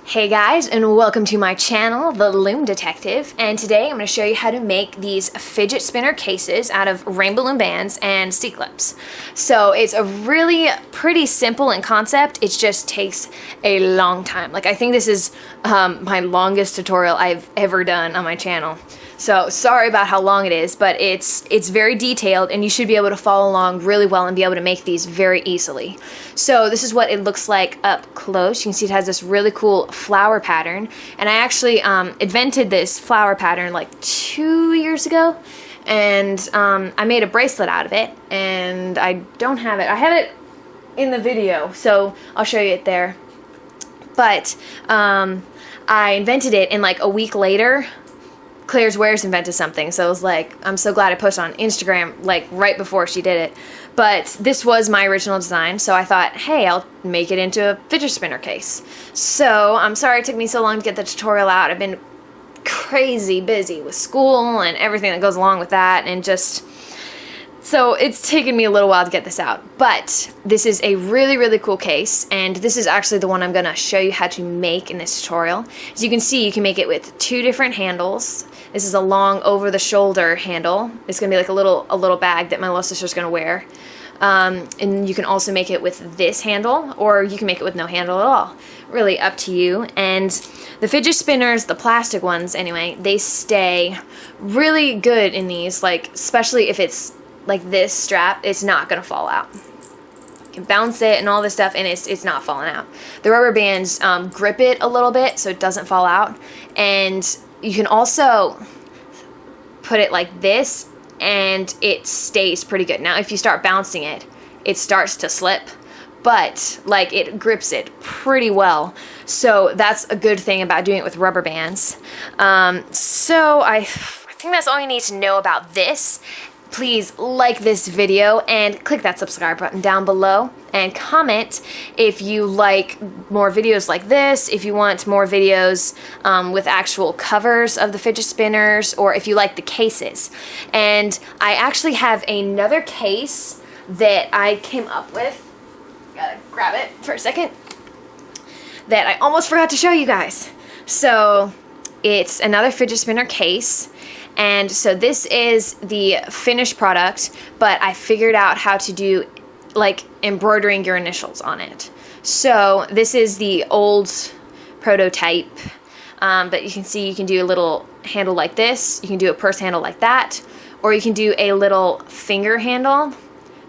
Hey guys, and welcome to my channel, The Loom Detective, and today I'm going to show you how to make these fidget spinner cases out of rainbow loom bands and C-clips. So it's a really pretty simple in concept, it just takes a long time. Like, I think this is my longest tutorial I've ever done on my channel. So sorry about how long it is, but it's very detailed and you should be able to follow along really well and be able to make these very easily. So this is what it looks like up close. You can see it has this really cool flower pattern, and I actually invented this flower pattern like 2 years ago, and I made a bracelet out of it, and I don't have it. I have it in the video, so I'll show you it there. But I invented it, and like a week later, Claire's Wares invented something, so I was like, I'm so glad I posted on Instagram like right before she did it. But this was my original design, so I thought, hey, I'll make it into a fidget spinner case. So I'm sorry it took me so long to get the tutorial out. I've been crazy busy with school and everything that goes along with that, and just so it's taken me a little while to get this out. But this is a really cool case, and this is actually the one I'm gonna show you how to make in this tutorial. As you can see, you can make it with 2 different handles. This is a long over-the-shoulder handle. It's gonna be like a little bag that my little sister's gonna wear. And you can also make it with this handle, or you can make it with no handle at all. Really up to you. And the fidget spinners, the plastic ones anyway, they stay really good in these, like especially if it's like this strap, it's not gonna fall out. You can bounce it and all this stuff, and it's not falling out. The rubber bands grip it a little bit so it doesn't fall out, and you can also put it like this and it stays pretty good. Now if you start bouncing it, it starts to slip, but like it grips it pretty well. So that's a good thing about doing it with rubber bands. So I think that's all you need to know about this. Please like this video and click that subscribe button down below, and comment if you like more videos like this, if you want more videos with actual covers of the fidget spinners, or if you like the cases. And I actually have another case that I came up with, gotta grab it for a second, that I almost forgot to show you guys. So it's another fidget spinner case. And so this is the finished product, but I figured out how to do like embroidering your initials on it. So this is the old prototype, but you can see you can do a little handle like this, you can do a purse handle like that, or you can do a little finger handle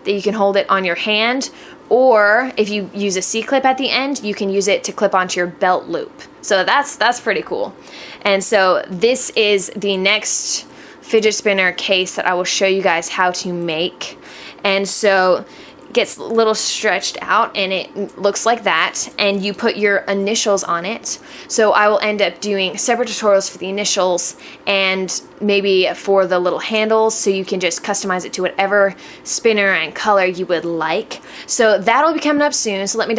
that you can hold it on your hand, or if you use a C-clip at the end, you can use it to clip onto your belt loop. So that's pretty cool. And so this is the next fidget spinner case that I will show you guys how to make. And so it gets a little stretched out and it looks like that, and you put your initials on it. So I will end up doing separate tutorials for the initials and maybe for the little handles, so you can just customize it to whatever spinner and color you would like. So that'll be coming up soon, so let me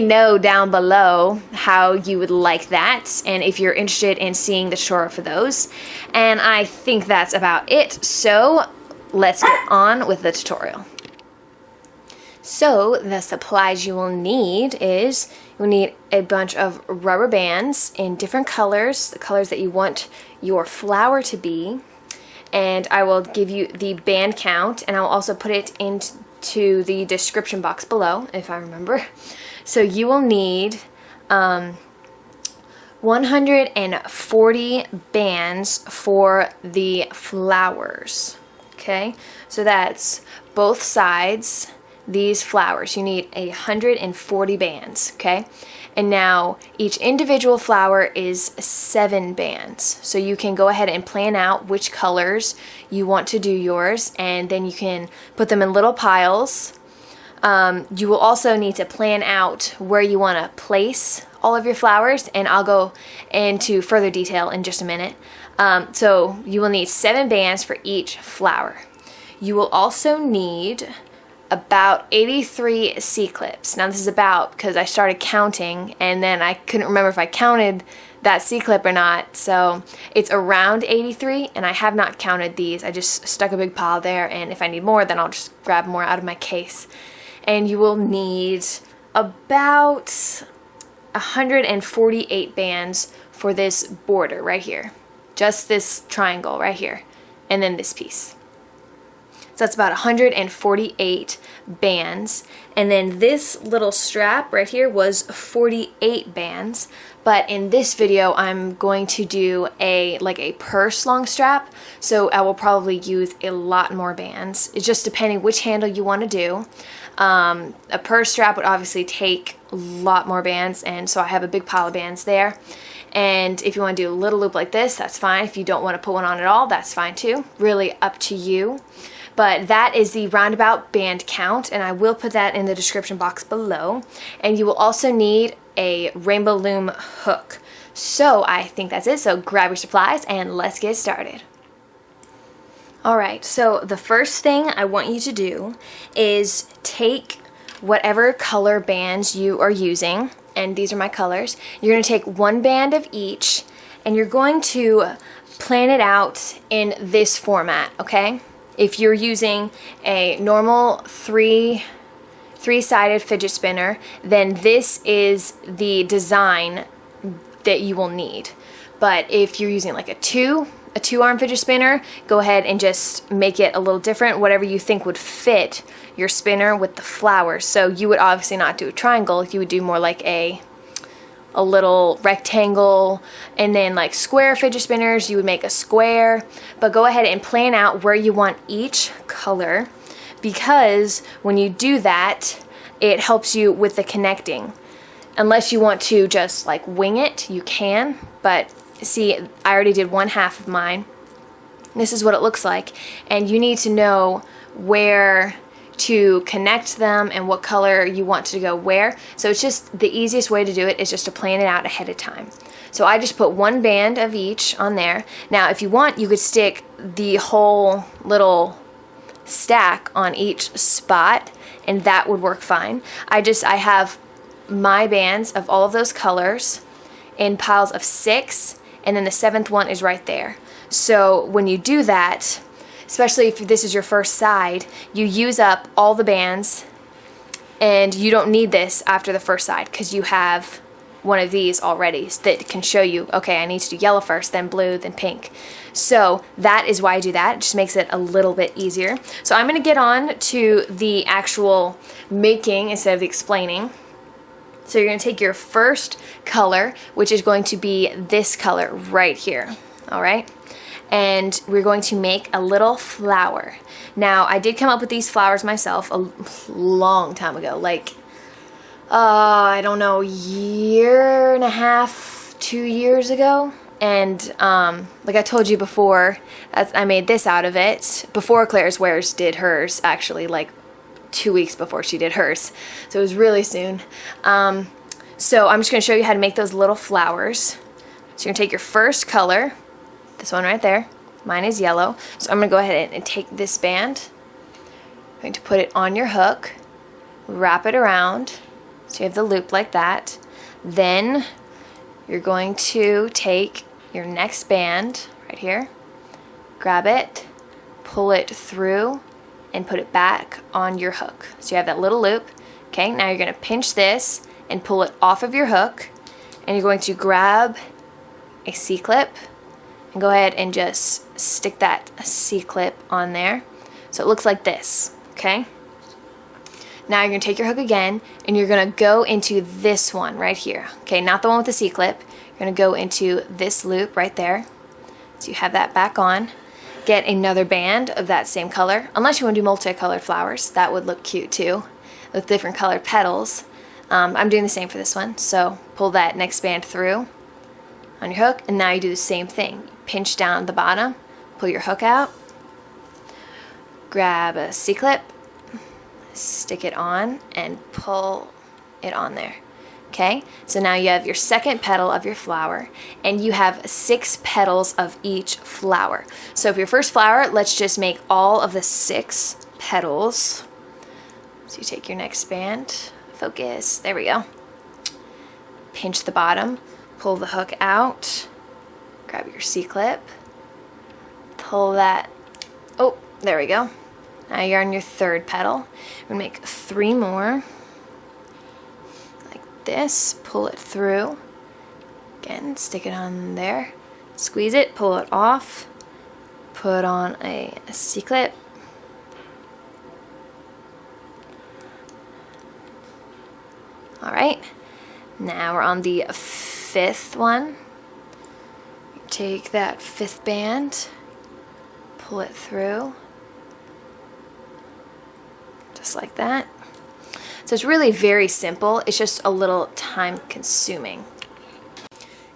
know down below how you would like that, and if you're interested in seeing the tutorial for those. And I think that's about it, so let's get on with the tutorial. So the supplies you will need is, you'll need a bunch of rubber bands in different colors, the colors that you want your flower to be, and I will give you the band count, and I'll also put it into the description box below if I remember. So you will need 140 bands for the flowers. Okay, so that's both sides, these flowers. You need 140 bands, okay? And now each individual flower is 7 bands. So you can go ahead and plan out which colors you want to do yours, and then you can put them in little piles. You will also need to plan out where you want to place all of your flowers, and I'll go into further detail in just a minute. So you will need 7 bands for each flower. You will also need about 83 C-clips. Now this is about because I started counting and then I couldn't remember if I counted that C-clip or not. So it's around 83, and I have not counted these. I just stuck a big pile there, and if I need more, then I'll just grab more out of my case. And you will need about 148 bands for this border right here. Just this triangle right here. And then this piece. So that's about 148 bands. And then this little strap right here was 48 bands. But in this video, I'm going to do like a purse long strap. So I will probably use a lot more bands. It's just depending which handle you want to do. A purse strap would obviously take a lot more bands, and so I have a big pile of bands there. And if you want to do a little loop like this, that's fine. If you don't want to put one on at all, that's fine too. Really up to you. But that is the roundabout band count, and I will put that in the description box below. And you will also need a rainbow loom hook. So I think that's it. So grab your supplies and let's get started. Alright, so the first thing I want you to do is take whatever color bands you are using, and these are my colors. You're going to take one band of each, and you're going to plan it out in this format, okay? If you're using a normal three-sided fidget spinner, then this is the design that you will need. But if you're using like a two-arm fidget spinner, go ahead and just make it a little different, whatever you think would fit your spinner with the flowers. So you would obviously not do a triangle, you would do more like a little rectangle, and then like square fidget spinners, you would make a square. But go ahead and plan out where you want each color, because when you do that, it helps you with the connecting. Unless you want to just like wing it, you can, but see, I already did one half of mine. This is what it looks like, and you need to know where to connect them and what color you want to go where. So it's just the easiest way to do it is just to plan it out ahead of time. So I just put one band of each on there. Now if you want, you could stick the whole little stack on each spot, and that would work fine. I have my bands of all of those colors in piles of 6, and then the 7th one is right there. So when you do that, especially if this is your first side, you use up all the bands, and you don't need this after the first side because you have one of these already that can show you, okay, I need to do yellow first, then blue, then pink. So that is why I do that. It just makes it a little bit easier. So I'm going to get on to the actual making instead of the explaining. So you're going to take your first color, which is going to be this color right here, all right? And we're going to make a little flower. Now, I did come up with these flowers myself a long time ago, like, I don't know, year and a half, 2 years ago. And like I told you before, I made this out of it before Claire's Wares did hers, actually, like 2 weeks before she did hers. So it was really soon. So I'm just going to show you how to make those little flowers. So you're going to take your first color, this one right there. Mine is yellow. So I'm going to go ahead and take this band. I'm going to put it on your hook, wrap it around, so you have the loop like that. Then you're going to take your next band right here, grab it, pull it through, and put it back on your hook. So you have that little loop. Okay, now you're going to pinch this and pull it off of your hook, and you're going to grab a C-clip and go ahead and just stick that C-clip on there. So it looks like this, okay? Now you're going to take your hook again, and you're going to go into this one right here. Okay, not the one with the C-clip. You're going to go into this loop right there. So you have that back on. Get another band of that same color, unless you want to do multicolored flowers. That would look cute too, with different colored petals. I'm doing the same for this one. So pull that next band through on your hook, and now you do the same thing. Pinch down the bottom, pull your hook out, grab a C-clip, stick it on, and pull it on there. Okay, so now you have your second petal of your flower, and you have 6 petals of each flower. So for your first flower, let's just make all of the 6 petals. So you take your next band, focus, there we go. Pinch the bottom, pull the hook out, grab your C-clip, pull that, oh, there we go. Now you're on your third petal. We're going to make 3 more, like this, pull it through. Again, stick it on there, squeeze it, pull it off, put on a C-clip. Alright, now we're on the 5th one. Take that 5th band, pull it through, just like that. So it's really very simple, it's just a little time consuming.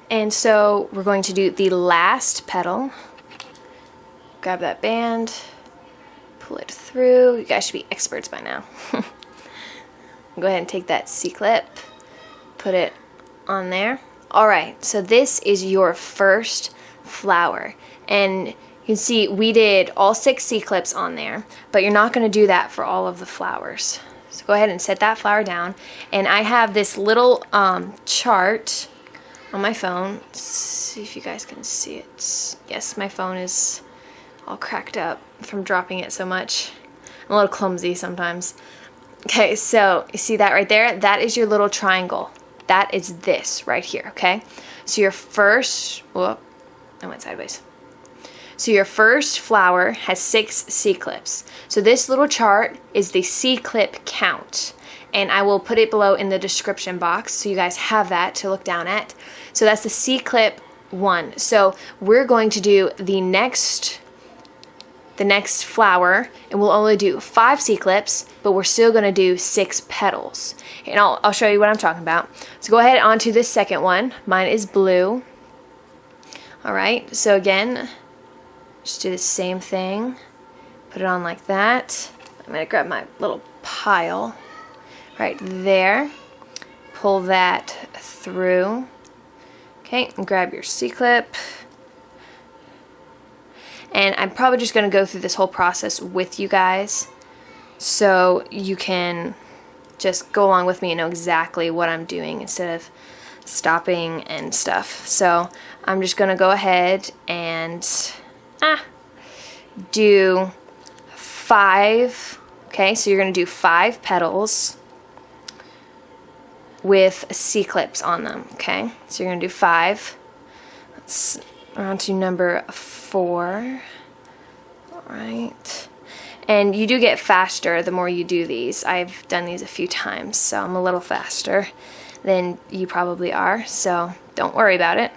And so we're going to do the last petal. Grab that band, pull it through. You guys should be experts by now. Go ahead and take that C-clip, put it on there. Alright, so this is your first flower. And you can see we did all 6 C-clips on there, but you're not going to do that for all of the flowers. So go ahead and set that flower down. And I have this little chart on my phone. Let's see if you guys can see it. Yes, my phone is all cracked up from dropping it so much. I'm a little clumsy sometimes. Okay, so you see that right there? That is your little triangle. That is this right here, okay? So your first, whoop, I went sideways. So your first flower has 6 C-clips. So this little chart is the C-clip count. And I will put it below in the description box so you guys have that to look down at. So that's the C-clip 1. So we're going to do the next flower, and we'll only do 5 C-clips, but we're still going to do 6 petals. And I'll show you what I'm talking about. So go ahead on to the second one. Mine is blue. Alright, so again, just do the same thing. Put it on like that. I'm going to grab my little pile right there. Pull that through. Okay, and grab your C-clip. And I'm probably just going to go through this whole process with you guys so you can just go along with me and know exactly what I'm doing instead of stopping and stuff. So I'm just going to go ahead and do 5. Okay, so you're going to do 5 petals with C-clips on them. Okay, so you're going to do 5. We're on to number 4. Alright. And you do get faster the more you do these. I've done these a few times, so I'm a little faster than you probably are. So don't worry about it.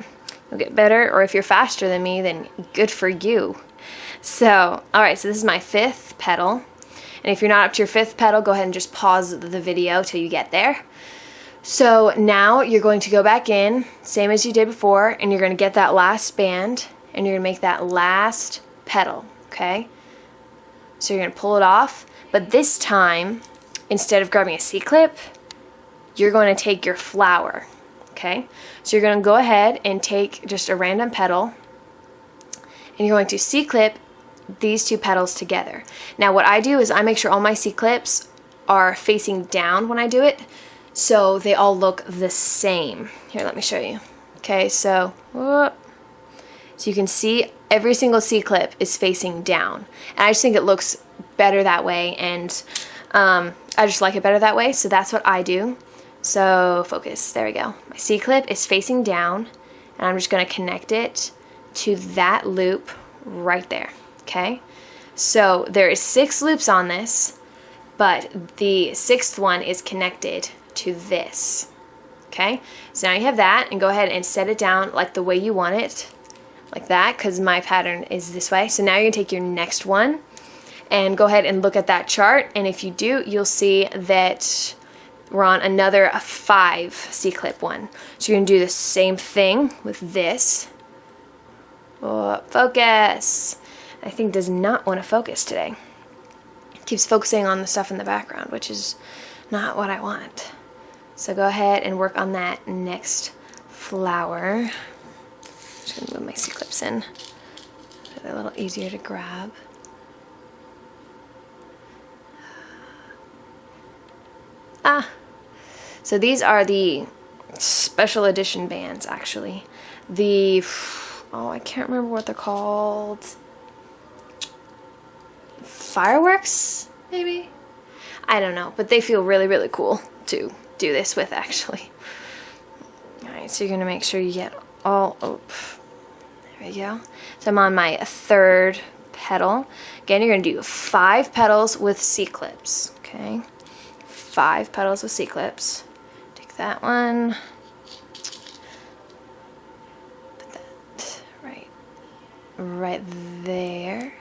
You'll get better, or if you're faster than me, then good for you. So, alright, so this is my 5th petal. And if you're not up to your 5th petal, go ahead and just pause the video till you get there. So now you're going to go back in, same as you did before, and you're going to get that last band, and you're going to make that last petal, okay? So you're going to pull it off, but this time, instead of grabbing a C-clip, you're going to take your flower, okay? So you're going to go ahead and take just a random petal, and you're going to C-clip these 2 petals together. Now what I do is I make sure all my C-clips are facing down when I do it, so they all look the same. Here, let me show you. Okay, so you can see every single C-clip is facing down. And I just think it looks better that way, and I just like it better that way, so that's what I do. So focus, there we go. My C-clip is facing down, and I'm just going to connect it to that loop right there. Okay, so there is 6 loops on this, but the 6th one is connected to this. Okay, so now you have that, and go ahead and set it down like the way you want it, like that, because my pattern is this way. So now you're going to take your next one and go ahead and look at that chart, and if you do, you'll see that we're on another 5 C-clip one. So you're going to do the same thing with this. Oh, focus. I think does not want to focus today. It keeps focusing on the stuff in the background, which is not what I want. So go ahead and work on that next flower. Just going to move my C-clips in so they're a little easier to grab. So these are the special edition bands, actually. I can't remember what they're called. Fireworks, maybe? I don't know, but they feel really, really cool to do this with actually. Alright, so you're going to make sure you get all, oh, there we go. So I'm on my third petal. Again, you're going to do 5 petals with C-clips, okay? 5 petals with C-clips. Take that one. Put that right there.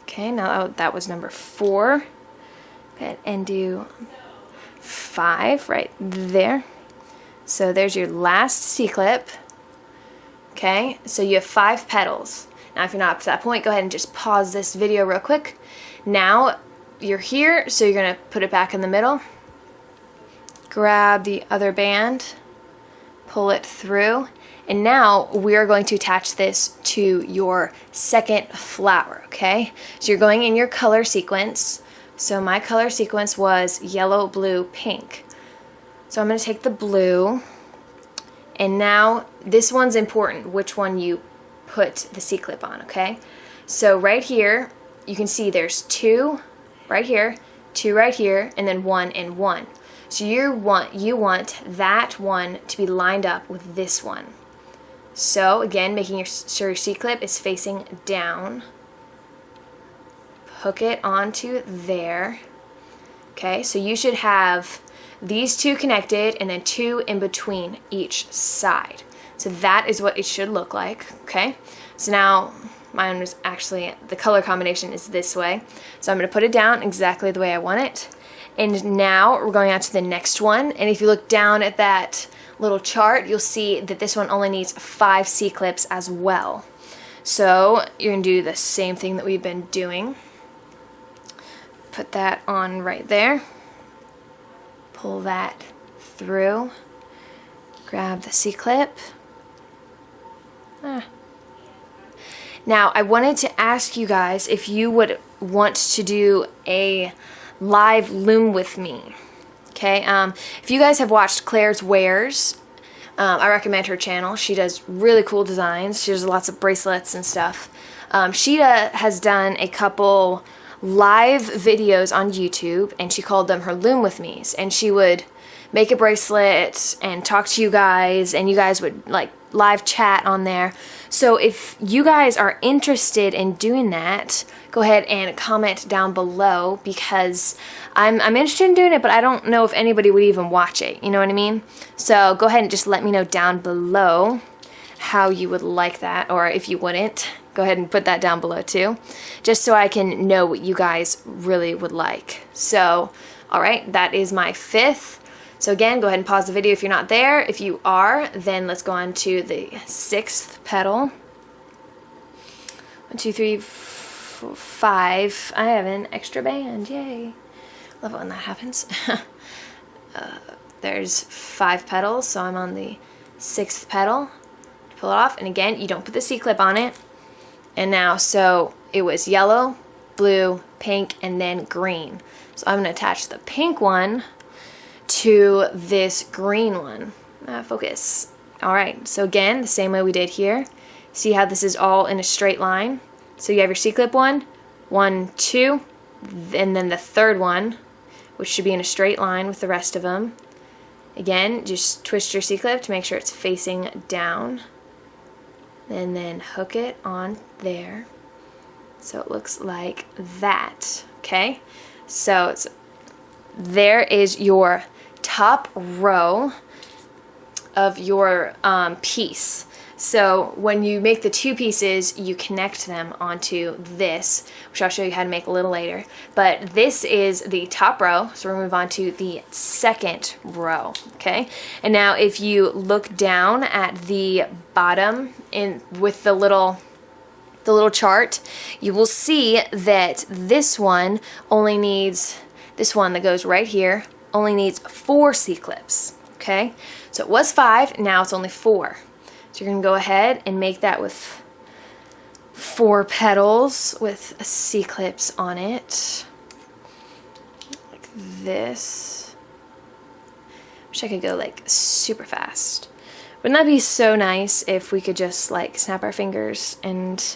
Okay, now that was number 4. Go ahead and do 5 right there. So there's your last C-clip. Okay, so you have 5 petals. Now if you're not up to that point, go ahead and just pause this video real quick. Now you're here, so you're going to put it back in the middle. Grab the other band, pull it through, and now we're going to attach this to your second flower, okay? So you're going in your color sequence. So my color sequence was yellow, blue, pink. So I'm going to take the blue, and now this one's important, which one you put the C-clip on, okay? So right here, you can see there's 2 right here, 2 right here, and then 1 and 1. So you want that one to be lined up with this one. So again, making sure your C-clip is facing down. Hook it onto there. Okay, so you should have these 2 connected and then 2 in between each side. So that is what it should look like, okay? So now mine was actually, the color combination is this way. So I'm going to put it down exactly the way I want it. And now we're going on to the next one. And if you look down at that little chart, you'll see that this one only needs 5 C-clips as well. So you're going to do the same thing that we've been doing. Put that on right there. Pull that through. Grab the C-clip. Now, I wanted to ask you guys if you would want to do a live Loom with me. Okay, if you guys have watched Claire's Wares, I recommend her channel. She does really cool designs. She does lots of bracelets and stuff. She has done a couple live videos on YouTube, and she called them her Loom with me's, and she would make a bracelet and talk to you guys, and you guys would like live chat on there. So if you guys are interested in doing that, go ahead and comment down below, because I'm interested in doing it, but I don't know if anybody would even watch it, you know what I mean? So go ahead and just let me know down below how you would like that, or if you wouldn't, go ahead and put that down below too, just so I can know what you guys really would like. So, alright, that is my 5th. So again, go ahead and pause the video if you're not there. If you are, then let's go on to the 6th petal. 1, 2, 3, 4, 5. I have an extra band, yay. Love it when that happens. There's 5 petals, so I'm on the 6th petal. Pull it off, and again, you don't put the C-clip on it. And now, so it was yellow, blue, pink, and then green. So I'm going to attach the pink one to this green one. Focus. Alright, so again, the same way we did here. See how this is all in a straight line? So you have your C-clip 1, 1, 2, and then the third one, which should be in a straight line with the rest of them. Again, just twist your C-clip to make sure it's facing down. And then hook it on there. So it looks like that. Okay? So there is your top row of your piece. So when you make the 2 pieces, you connect them onto this, which I'll show you how to make a little later. But this is the top row, so we're going to move on to the 2nd row, okay? And now if you look down at the bottom with the little chart, you will see that this one only needs, this one that goes right here, only needs 4 C-clips, okay? So it was 5, now it's only 4. So you're going to go ahead and make that with 4 petals with C-clips on it. Like this. Wish I could go like super fast. Wouldn't that be so nice if we could just like snap our fingers and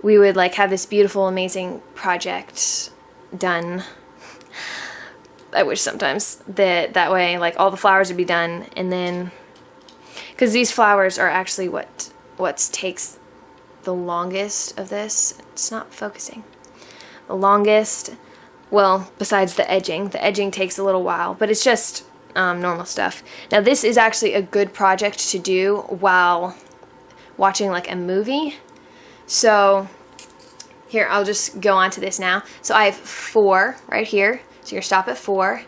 we would like have this beautiful, amazing project done. I wish sometimes that way, like, all the flowers would be done, and then, because these flowers are actually what takes the longest of this. It's not focusing. The longest, well, besides the edging takes a little while, but it's just normal stuff. Now this is actually a good project to do while watching like a movie. So here, I'll just go on to this now. So I have 4 right here. So you're stop at 4.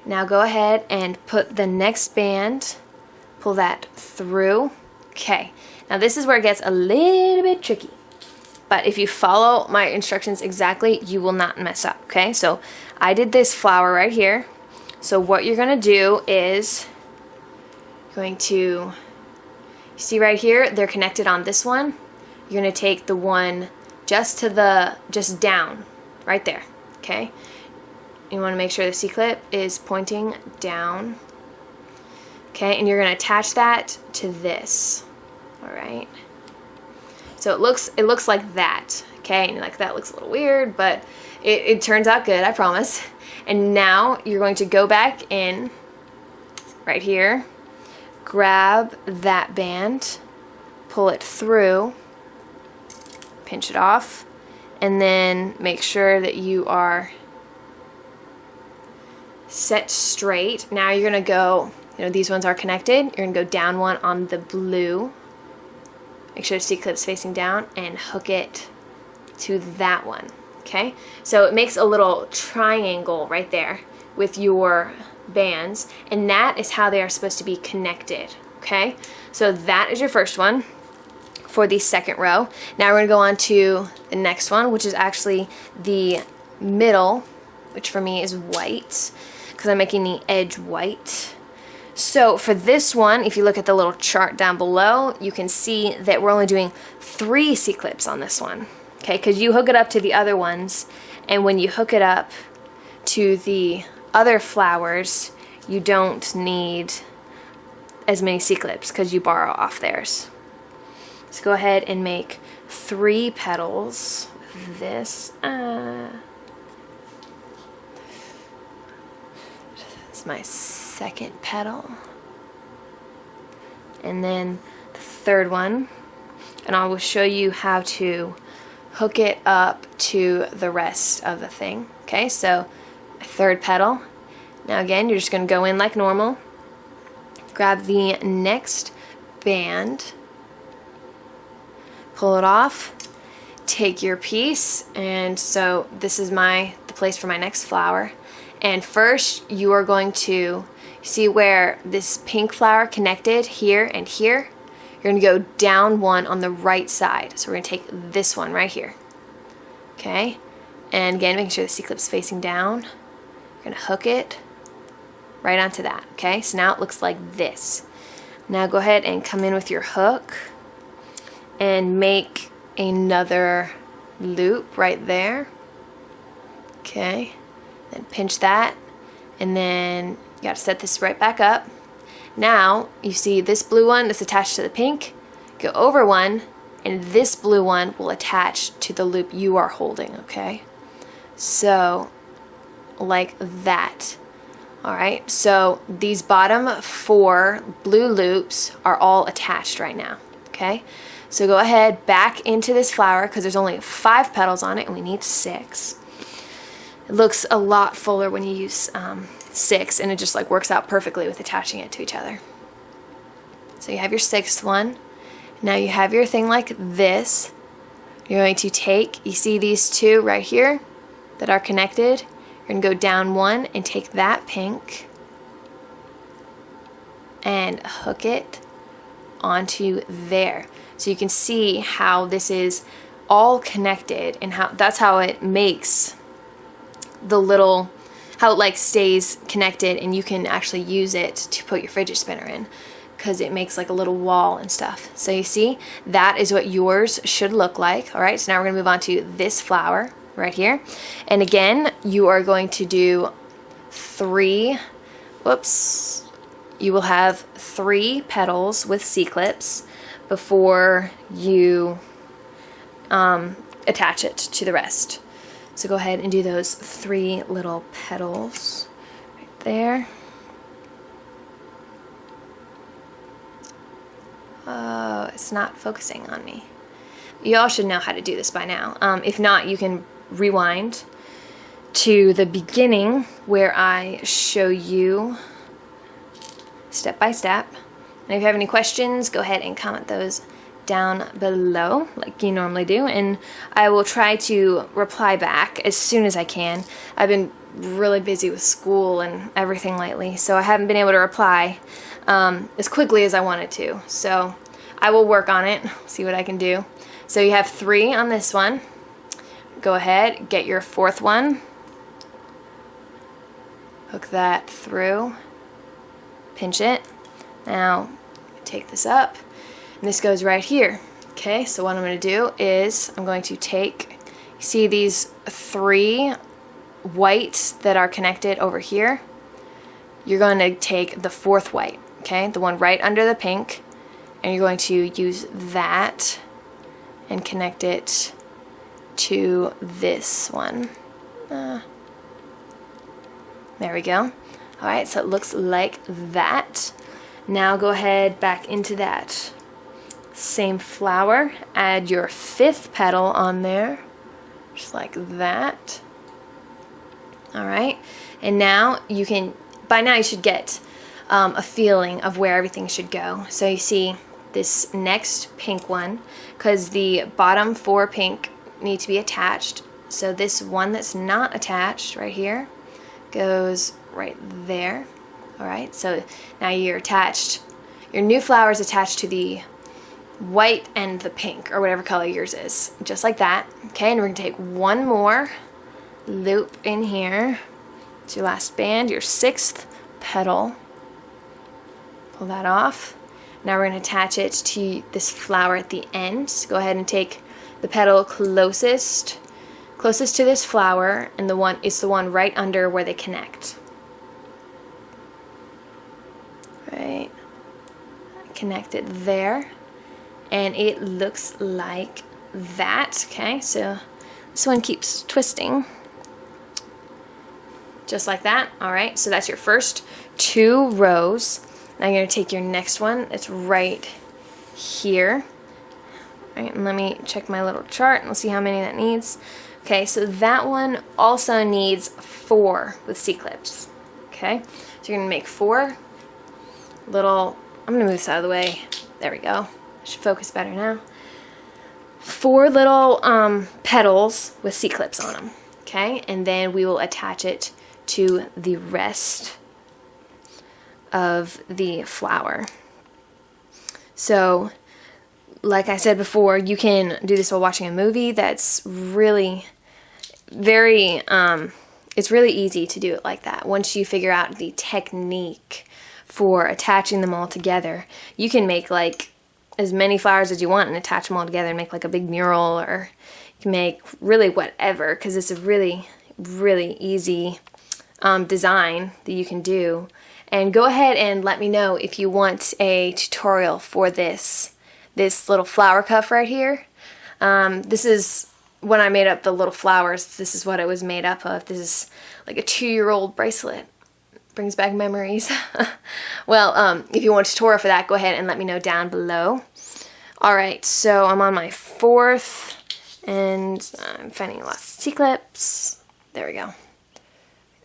Now go ahead and put the next band, pull that through. Okay, now this is where it gets a little bit tricky. But if you follow my instructions exactly, you will not mess up, okay? So I did this flower right here. So what you're gonna do is, you see right here, they're connected on this one. You're gonna take the one just down, right there, okay? You wanna make sure the C-clip is pointing down, okay? And you're gonna attach that to this, all right? So it looks like that, okay? And like that looks a little weird, but it turns out good, I promise. And now you're going to go back in right here, grab that band, pull it through, pinch it off, and then make sure that you are set straight. Now you're gonna go, these ones are connected. You're gonna go down one on the blue. Make sure the C-clip's facing down and hook it to that one, okay? So it makes a little triangle right there with your bands, and that is how they are supposed to be connected, okay? So that is your first one for the second row. Now we're gonna go on to the next one, which is actually the middle, which for me is white, because I'm making the edge white. So for this one, if you look at the little chart down below, you can see that we're only doing 3 C-clips on this one, okay? Because you hook it up to the other ones, and when you hook it up to the other flowers, you don't need as many C-clips because you borrow off theirs. So go ahead and make 3 petals with this. It's my second petal, and then the third one, and I will show you how to hook it up to the rest of the thing. Okay, so third petal. Now again, you're just going to go in like normal, grab the next band, pull it off, take your piece, and so this is the place for my next flower. And first you are going to see where this pink flower connected here and here. You're going to go down one on the right side. So we're going to take this one right here. Okay? And again, making sure the C-clip's facing down. You're going to hook it right onto that. Okay? So now it looks like this. Now go ahead and come in with your hook and make another loop right there. Okay? Then pinch that, and then you got to set this right back up. Now you see this blue one that's attached to the pink. Go over one, and this blue one will attach to the loop you are holding, okay? So like that. Alright, so these bottom 4 blue loops are all attached right now, okay? So go ahead back into this flower because there's only 5 petals on it and we need 6. It looks a lot fuller when you use 6, and it just like works out perfectly with attaching it to each other. So you have your 6th one. Now you have your thing like this. You're going to take, you see these 2 right here that are connected. You're going to go down one and take that pink and hook it onto there. So you can see how this is all connected, and that's how it makes how it like stays connected, and you can actually use it to put your fidget spinner in because it makes like a little wall and stuff. So you see, that is what yours should look like. All right, so now we're gonna move on to this flower right here. And again, you are going to do 3, you will have 3 petals with C-clips before you attach it to the rest. So go ahead and do those 3 little petals there. Oh, it's not focusing on me. You all should know how to do this by now. If not, you can rewind to the beginning where I show you step by step. And if you have any questions, go ahead and comment those down below like you normally do, and I will try to reply back as soon as I can. I've been really busy with school and everything lately, so I haven't been able to reply as quickly as I wanted to. So I will work on it, see what I can do. So you have 3 on this one. Go ahead, get your 4th one. Hook that through. Pinch it. Now take this up. And this goes right here. Okay, so what I'm going to do is I'm going to take, see these 3 whites that are connected over here? You're going to take the 4th white, okay, the one right under the pink, and you're going to use that and connect it to this one. There we go. Alright, so it looks like that. Now go ahead back into that same flower, add your 5th petal on there, just like that. Alright, and now you can, by now you should get a feeling of where everything should go. So you see this next pink one, because the bottom 4 pink need to be attached, so this one that's not attached right here goes right there. Alright, so now you're attached, your new flower is attached to the white and the pink, or whatever color yours is, just like that. Okay, and we're going to take one more loop in here. It's your last band, your 6th petal. Pull that off. Now we're going to attach it to this flower at the end. So go ahead and take the petal closest to this flower, and it's the one right under where they connect. Right, connect it there, and it looks like that. Okay, so this one keeps twisting just like that. Alright, so that's your first 2 rows. Now you're going to take your next one, it's right here. Alright, and let me check my little chart and we'll see how many that needs. Okay, so that one also needs 4 with C-clips. Okay, so you're going to make 4 little, I'm going to move this out of the way. There we go. Should focus better now. 4 little petals with C-clips on them. Okay, and then we will attach it to the rest of the flower. So, like I said before, you can do this while watching a movie. That's really very, it's really easy to do it like that. Once you figure out the technique for attaching them all together, you can make like as many flowers as you want and attach them all together and make like a big mural, or you can make really whatever, because it's a really, really easy design that you can do. And go ahead and let me know if you want a tutorial for this little flower cuff right here. This is when I made up the little flowers. This is what it was made up of. This is like a 2-year-old bracelet. Brings back memories. Well, if you want a tutorial for that, go ahead and let me know down below. Alright, so I'm on my 4th, and I'm finding lots of C-clips. There we go.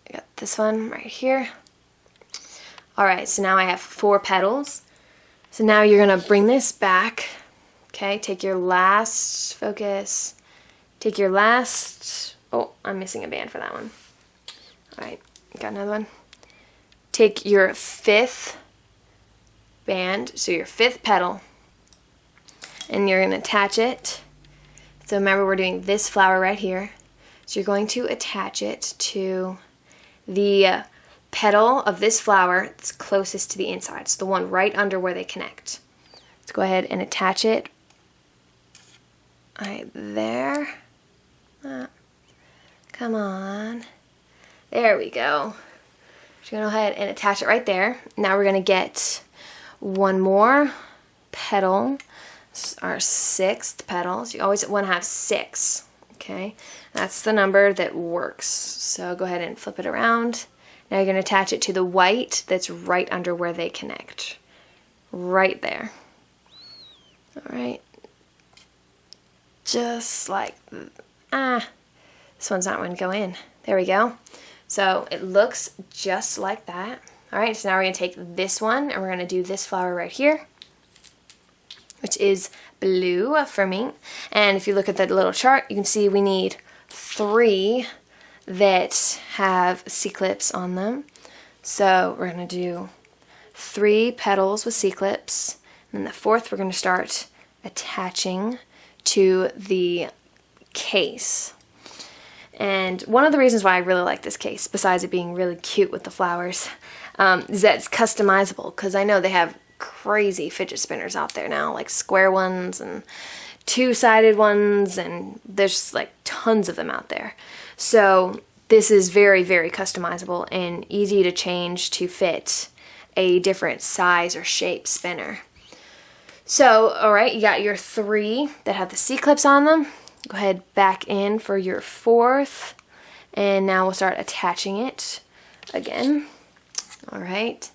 I got this one right here. Alright, so now I have 4 petals. So now you're going to bring this back. Okay, take your last focus. Take your last, oh, I'm missing a band for that one. Alright, got another one. Take your 5th band, so your 5th petal, and you're going to attach it. So remember, we're doing this flower right here. So you're going to attach it to the petal of this flower that's closest to the inside. So the one right under where they connect. Let's go ahead and attach it right there. Come on. There we go. Just going to go ahead and attach it right there. Now we're going to get one more petal. This is our 6th petal. So you always want to have 6. Okay, that's the number that works. So go ahead and flip it around. Now you're going to attach it to the white that's right under where they connect. Right there. Alright. Just like, this one's not going to go in. There we go. So it looks just like that. Alright, so now we're going to take this one and we're going to do this flower right here, which is blue for me. And if you look at the little chart, you can see we need 3 that have C-clips on them. So we're going to do 3 petals with C-clips, and then the 4th we're going to start attaching to the case. And one of the reasons why I really like this case, besides it being really cute with the flowers, is that it's customizable, because I know they have crazy fidget spinners out there now, like square ones and 2-sided ones, and there's like tons of them out there. So this is very, very customizable and easy to change to fit a different size or shape spinner. So, alright, you got your 3 that have the C-clips on them. Go ahead back in for your 4th, and now we'll start attaching it again. Alright,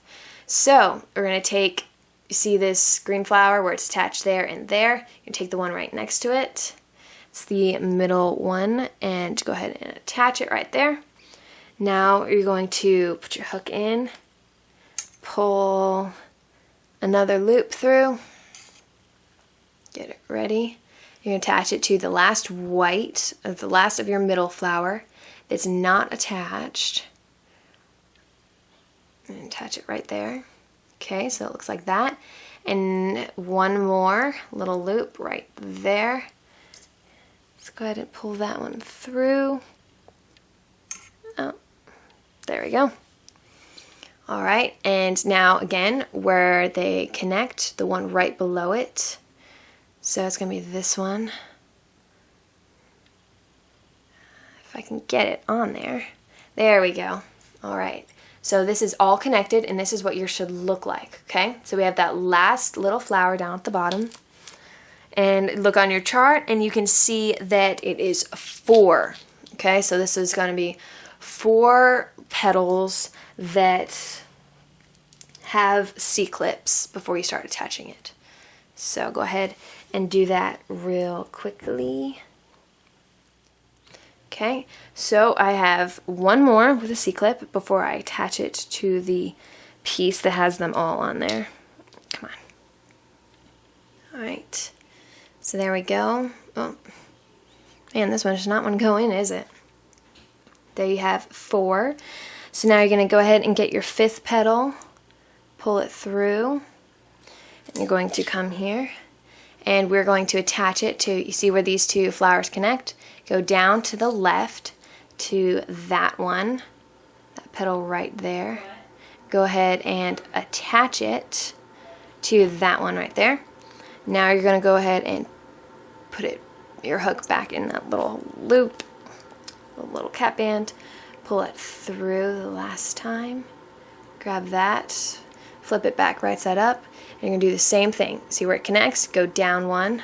so we're going to take, you see this green flower where it's attached there and there, you take the one right next to it. It's the middle one, and go ahead and attach it right there. Now you're going to put your hook in, pull another loop through, get it ready. You're going to attach it to the last white, the last of your middle flower that's not attached. And attach it right there. Okay, so it looks like that. And one more little loop right there. Let's go ahead and pull that one through. Oh, there we go. Alright, and now again, where they connect, the one right below it. So it's going to be this one. If I can get it on there. There we go. Alright, so this is all connected, and this is what yours should look like, okay? So we have that last little flower down at the bottom. And look on your chart, and you can see that it is 4. Okay, so this is going to be 4 petals that have C-clips before you start attaching it. So go ahead and do that real quickly. Okay, so I have one more with a C-clip before I attach it to the piece that has them all on there. Come on. Alright. So there we go. Oh, man, this one does not want to go in, is it? There you have 4. So now you're going to go ahead and get your 5th petal, pull it through, and you're going to come here, and we're going to attach it to, you see where these 2 flowers connect? Go down to the left to that one, that petal right there. Go ahead and attach it to that one right there. Now you're going to go ahead and put your hook back in that little loop, the little cap band, pull it through the last time, grab that, flip it back right side up, and you're going to do the same thing. See where it connects? Go down one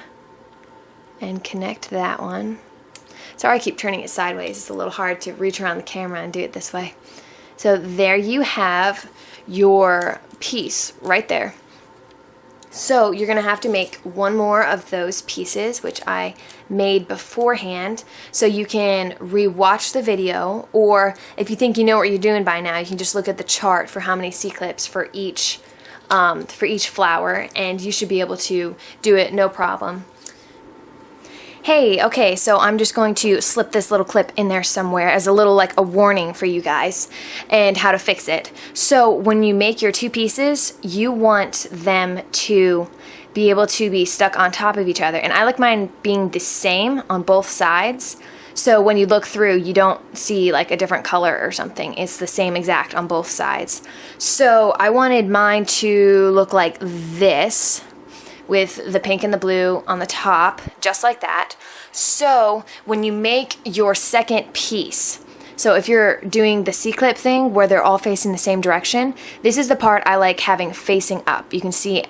and connect that one. Sorry I keep turning it sideways, it's a little hard to reach around the camera and do it this way. So there you have your piece right there. So you're going to have to make one more of those pieces, which I made beforehand, so you can re-watch the video, or if you think you know what you're doing by now, you can just look at the chart for how many C-clips for each flower, and you should be able to do it no problem. Hey, okay, so I'm just going to slip this little clip in there somewhere as a little, like, a warning for you guys and how to fix it. So when you make your 2 pieces, you want them to be able to be stuck on top of each other. And I like mine being the same on both sides. So when you look through, you don't see like a different color or something. It's the same exact on both sides. So I wanted mine to look like this, with the pink and the blue on the top, just like that. So when you make your second piece, so if you're doing the C-clip thing where they're all facing the same direction, this is the part I like having facing up. You can see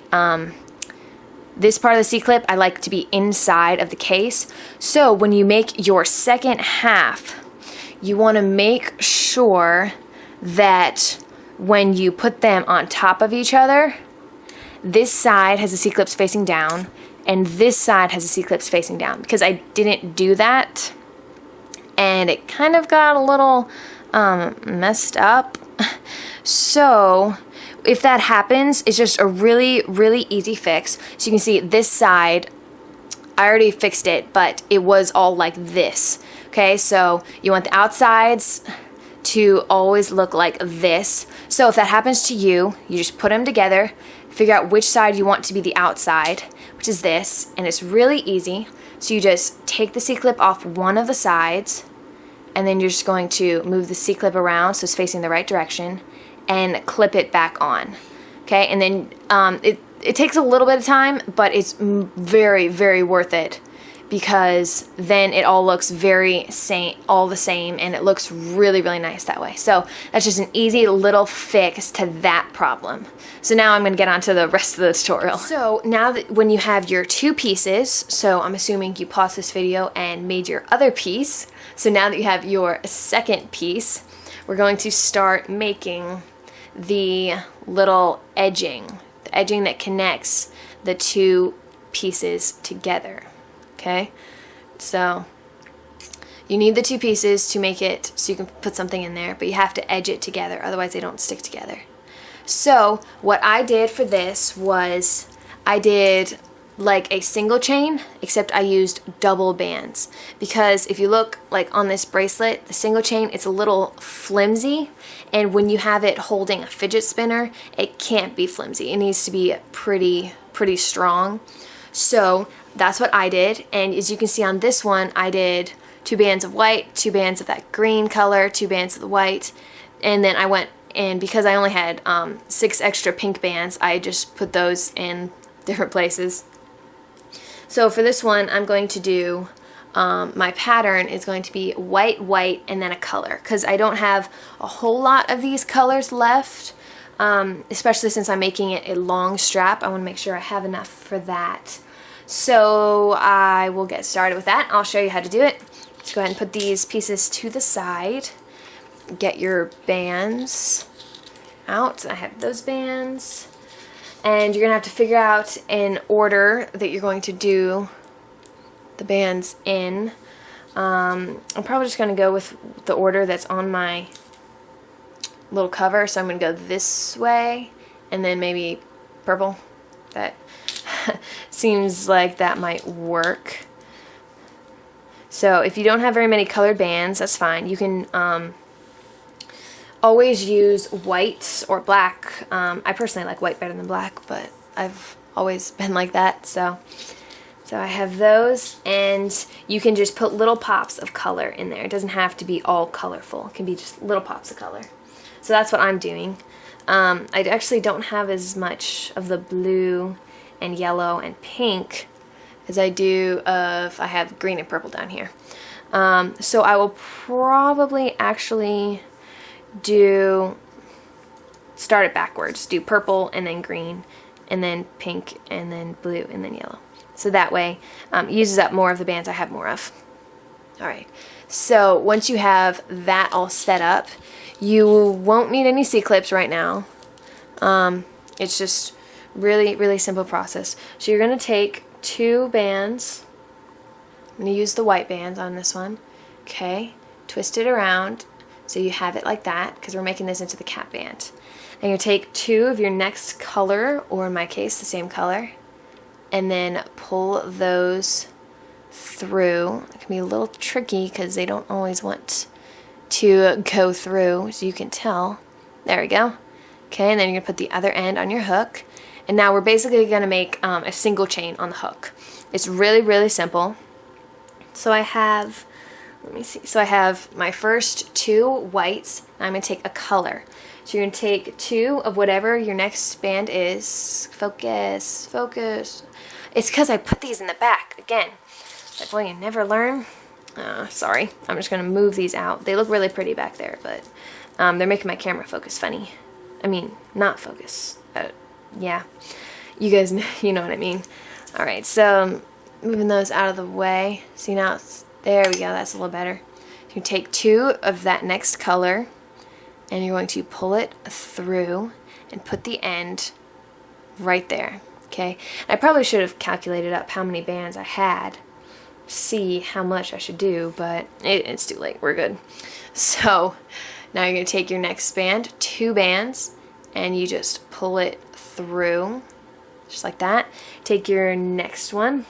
this part of the C-clip I like to be inside of the case. So when you make your second half, you want to make sure that when you put them on top of each other, this side has the C-clips facing down and this side has the C-clips facing down, because I didn't do that and it kind of got a little messed up. So if that happens, it's just a really, really easy fix. So you can see this side, I already fixed it, but it was all like this. Okay, so you want the outsides to always look like this. So if that happens to you, you just put them together, figure out which side you want to be the outside, which is this, and it's really easy. So you just take the C-clip off one of the sides, and then you're just going to move the C-clip around so it's facing the right direction, and clip it back on. Okay, and then it takes a little bit of time, but it's very, very worth it, because then it all looks all the same, and it looks really, really nice that way. So that's just an easy little fix to that problem. So now I'm going to get on to the rest of the tutorial. So now that when you have your two pieces, so I'm assuming you paused this video and made your other piece. So now that you have your second piece, we're going to start making the little edging, the edging that connects the two pieces together. Okay, so you need the two pieces to make it so you can put something in there, but you have to edge it together, otherwise they don't stick together. So what I did for this was I did like a single chain, except I used double bands, because if you look like on this bracelet, the single chain, it's a little flimsy, and when you have it holding a fidget spinner, it can't be flimsy. It needs to be pretty strong. So that's what I did, and as you can see on this one, I did 2 bands of white, 2 bands of that green color, 2 bands of the white, and then I went, and because I only had 6 extra pink bands, I just put those in different places. So for this one, I'm going to do, my pattern is going to be white, white, and then a color, because I don't have a whole lot of these colors left, especially since I'm making it a long strap. I want to make sure I have enough for that. So I will get started with that. I'll show you how to do it. Let's go ahead and put these pieces to the side. Get your bands out. I have those bands. And you're going to have to figure out an order that you're going to do the bands in. I'm probably just going to go with the order that's on my little cover. So I'm going to go this way and then maybe purple. That seems like that might work. So if you don't have very many colored bands, that's fine. You can always use white or black. I personally like white better than black, but I've always been like that. So I have those, and you can just put little pops of color in there. It doesn't have to be all colorful. It can be just little pops of color. So that's what I'm doing. I actually don't have as much of the blue and yellow and pink as I do of, I have green and purple down here. So I will probably actually start it backwards, do purple and then green and then pink and then blue and then yellow. So that way it uses up more of the bands I have more of. Alright, so once you have that all set up, you won't need any C-clips right now. It's just really simple process. So you're going to take 2 bands. I'm going to use the white bands on this one. Okay, twist it around so you have it like that, because we're making this into the cap band. And you take 2 of your next color, or in my case the same color, and then pull those through. It can be a little tricky because they don't always want to go through, as you can tell. There we go. Okay, and then you're going to put the other end on your hook. And now we're basically going to make a single chain on the hook. It's really simple. So I have, let me see, so I have my first 2 whites. I'm going to take a color. So you're going to take 2 of whatever your next band is. Focus. It's because I put these in the back. Again, like, well, you never learn. Sorry. I'm just going to move these out. They look really pretty back there, but they're making my camera focus funny. I mean, not focus. Yeah, you guys know, you know what I mean. Alright, so moving those out of the way. See, now there we go, that's a little better. You take 2 of that next color, and you're going to pull it through and put the end right there, okay? I probably should have calculated up how many bands I had, see how much I should do, but it's too late. We're good. So now you're going to take your next band, 2 bands, and you just pull it through, just like that. Take your next one,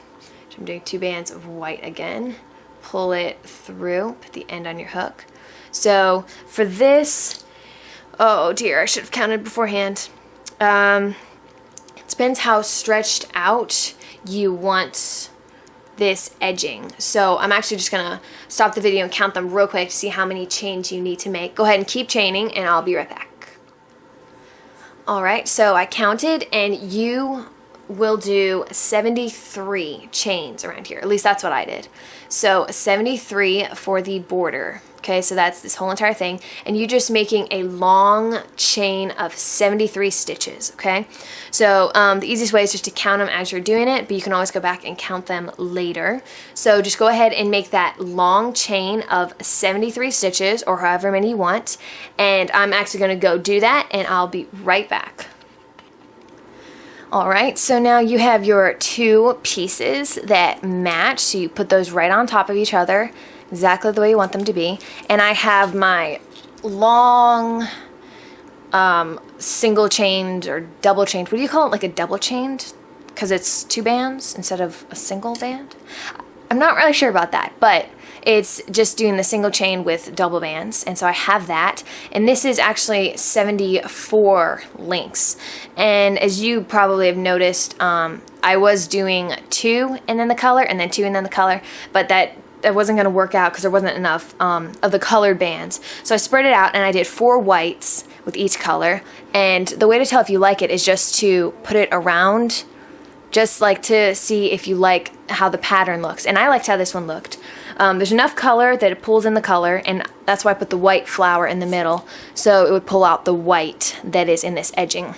which I'm doing 2 bands of white again, pull it through, put the end on your hook. So for this, oh dear, I should have counted beforehand. It depends how stretched out you want this edging. So I'm actually just gonna stop the video and count them real quick to see how many chains you need to make. Go ahead and keep chaining and I'll be right back. Alright, so I counted, and you will do 73 chains around here. At least that's what I did. So 73 for the border. Okay, so that's this whole entire thing, and you're just making a long chain of 73 stitches, okay? So the easiest way is just to count them as you're doing it, but you can always go back and count them later. So just go ahead and make that long chain of 73 stitches, or however many you want, and I'm actually going to go do that, and I'll be right back. Alright, so now you have your 2 pieces that match, so you put those right on top of each other, exactly the way you want them to be. And I have my long single chained or double chained, what do you call it, like a double chained? Because it's 2 bands instead of a single band? I'm not really sure about that, but it's just doing the single chain with double bands, and so I have that. And this is actually 74 links, and as you probably have noticed, I was doing 2 and then the color, and then 2 and then the color, but that wasn't going to work out because there wasn't enough of the colored bands. So I spread it out, and I did 4 whites with each color, and the way to tell if you like it is just to put it around, just like to see if you like how the pattern looks. And I liked how this one looked. There's enough color that it pulls in the color, and that's why I put the white flower in the middle, so it would pull out the white that is in this edging.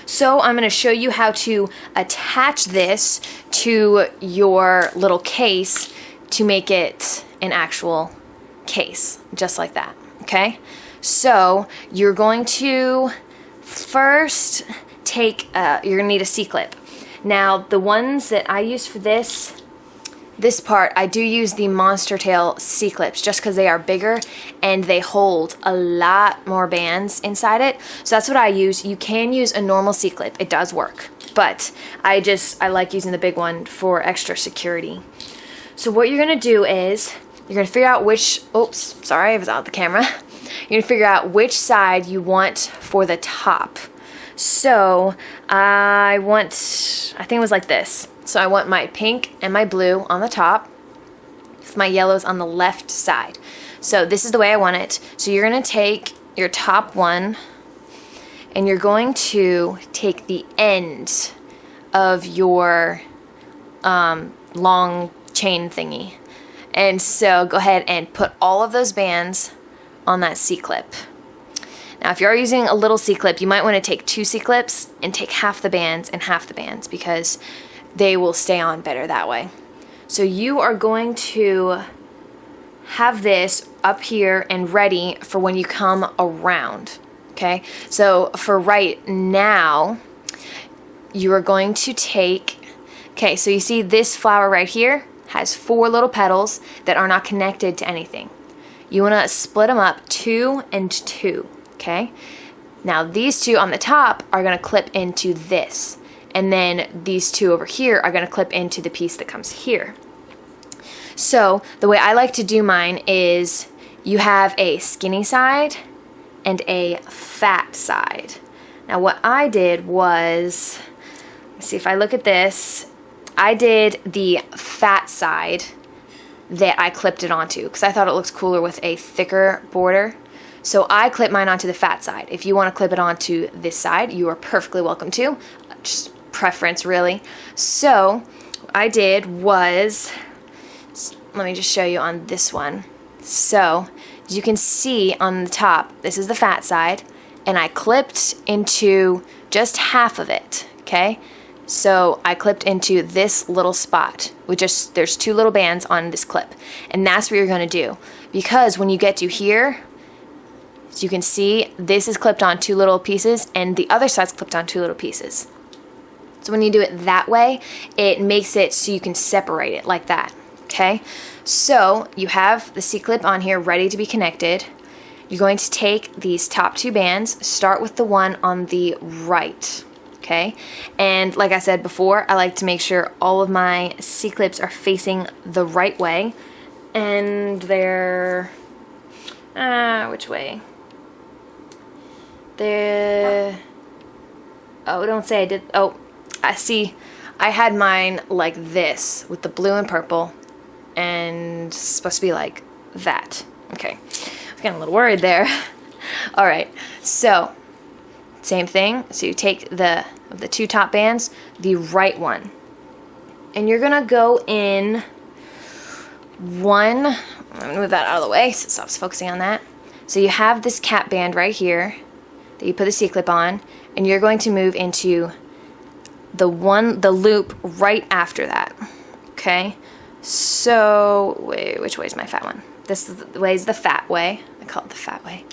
So I'm going to show you how to attach this to your little case to make it an actual case, just like that, okay? So you're going to first take, you're going to need a C-clip. Now, the ones that I use for this part, I do use the Monster Tail C-clips just because they are bigger and they hold a lot more bands inside it. So that's what I use. You can use a normal C-clip. It does work. But I like using the big one for extra security. So what you're going to do is you're going to figure out which, oops, sorry, I was out of the camera. You're going to figure out which side you want for the top. So I think it was like this. So I want my pink and my blue on the top, with my yellows on the left side. So this is the way I want it. So you're going to take your top one, and you're going to take the end of your long chain thingy. And so go ahead and put all of those bands on that C-clip. Now, if you're using a little C-clip, you might want to take 2 C-clips and take half the bands and half the bands, because they will stay on better that way. So you are going to have this up here and ready for when you come around, okay? So for right now, you are going to take, okay, so you see this flower right here has 4 little petals that are not connected to anything. You want to split them up 2 and 2. Okay, now these 2 on the top are going to clip into this, and then these 2 over here are going to clip into the piece that comes here. So the way I like to do mine is you have a skinny side and a fat side. Now what I did was, let's see if I look at this, I did the fat side that I clipped it onto because I thought it looks cooler with a thicker border. So I clip mine onto the fat side. If you want to clip it onto this side, you are perfectly welcome to. Just preference, really. So what I did was, let me just show you on this one. So as you can see on the top, this is the fat side, and I clipped into just half of it, okay? So I clipped into this little spot with just, there's 2 little bands on this clip, and that's what you're going to do. Because when you get to here, So you can see this is clipped on 2 little pieces and the other side's clipped on 2 little pieces. So when you do it that way, it makes it so you can separate it like that, okay? So you have the C-clip on here ready to be connected. You're going to take these top 2 bands, start with the one on the right, okay? And like I said before, I like to make sure all of my C-clips are facing the right way, and they're, which way? Oh, don't say I did, oh, I see, I had mine like this with the blue and purple, and it's supposed to be like that. Okay, I was getting a little worried there. All right, so same thing. So you take the 2 top bands, the right one, and you're gonna go in one. I'm gonna move that out of the way so it stops focusing on that. So you have this cap band right here that you put the C-clip on, and you're going to move into the loop right after that. Okay, so wait, which way is my fat one? This way is the fat way. I call it the fat way.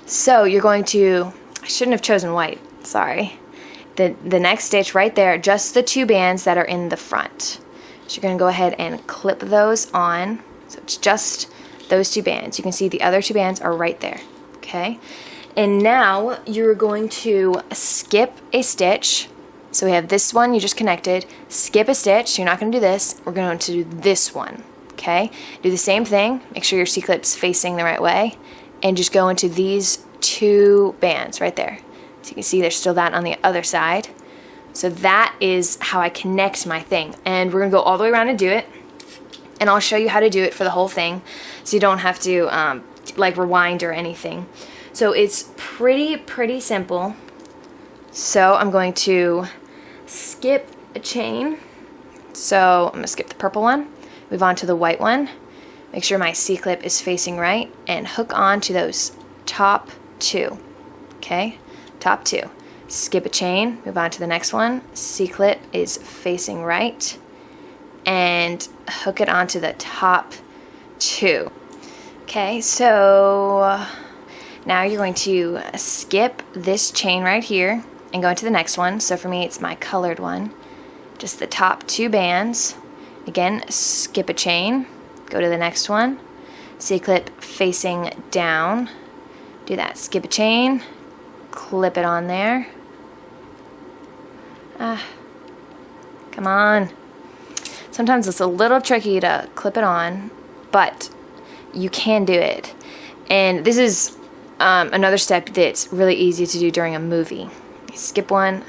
So you're going to, I shouldn't have chosen white, sorry. The next stitch right there, just the 2 bands that are in the front. So you're going to go ahead and clip those on. So it's just those 2 bands. You can see the other 2 bands are right there, okay? And now you're going to skip a stitch. So we have this one you just connected, skip a stitch. You're not going to do this, we're going to do this one, okay? Do the same thing, make sure your C-clip's facing the right way, and just go into these 2 bands right there. So you can see there's still that on the other side. So that is how I connect my thing. And we're going to go all the way around and do it. And I'll show you how to do it for the whole thing, so you don't have to like rewind or anything. So it's pretty simple. So I'm going to skip a chain. So I'm going to skip the purple one, move on to the white one, make sure my C-clip is facing right, and hook on to those top 2. Okay, top 2. Skip a chain, move on to the next one, C-clip is facing right, and hook it onto the top 2. Okay, so now you're going to skip this chain right here and go into the next one. So for me, it's my colored one. Just the top 2 bands. Again, skip a chain, go to the next one. C-clip facing down. Do that, skip a chain, clip it on there. Come on. Sometimes it's a little tricky to clip it on, but you can do it. And this is another step that's really easy to do during a movie. Skip one,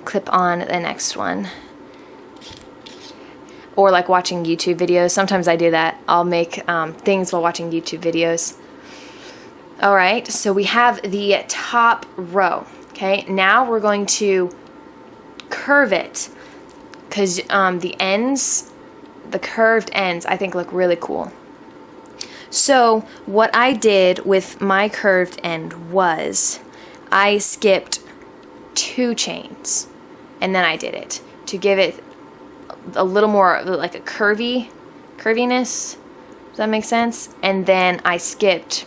clip on the next one. Or like watching YouTube videos. Sometimes I do that. I'll make things while watching YouTube videos. Alright, so we have the top row. Okay, now we're going to curve it, because the curved ends, I think look really cool. So what I did with my curved end was I skipped 2 chains, and then I did it to give it a little more like a curviness. Does that make sense? And then I skipped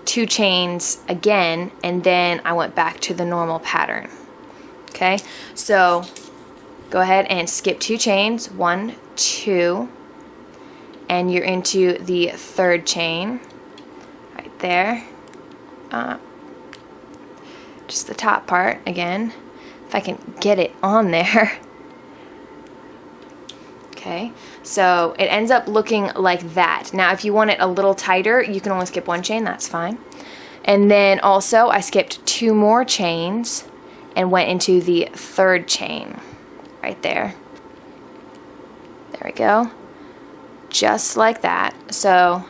2 chains again, and then I went back to the normal pattern. Okay, so go ahead and skip 2 chains, 1, 2, and you're into the 3rd chain right there. Just the top part again, if I can get it on there. Okay, so it ends up looking like that. Now if you want it a little tighter, you can only skip 1 chain, that's fine. And then also I skipped 2 more chains and went into the 3rd chain right there. There we go. Just like that. So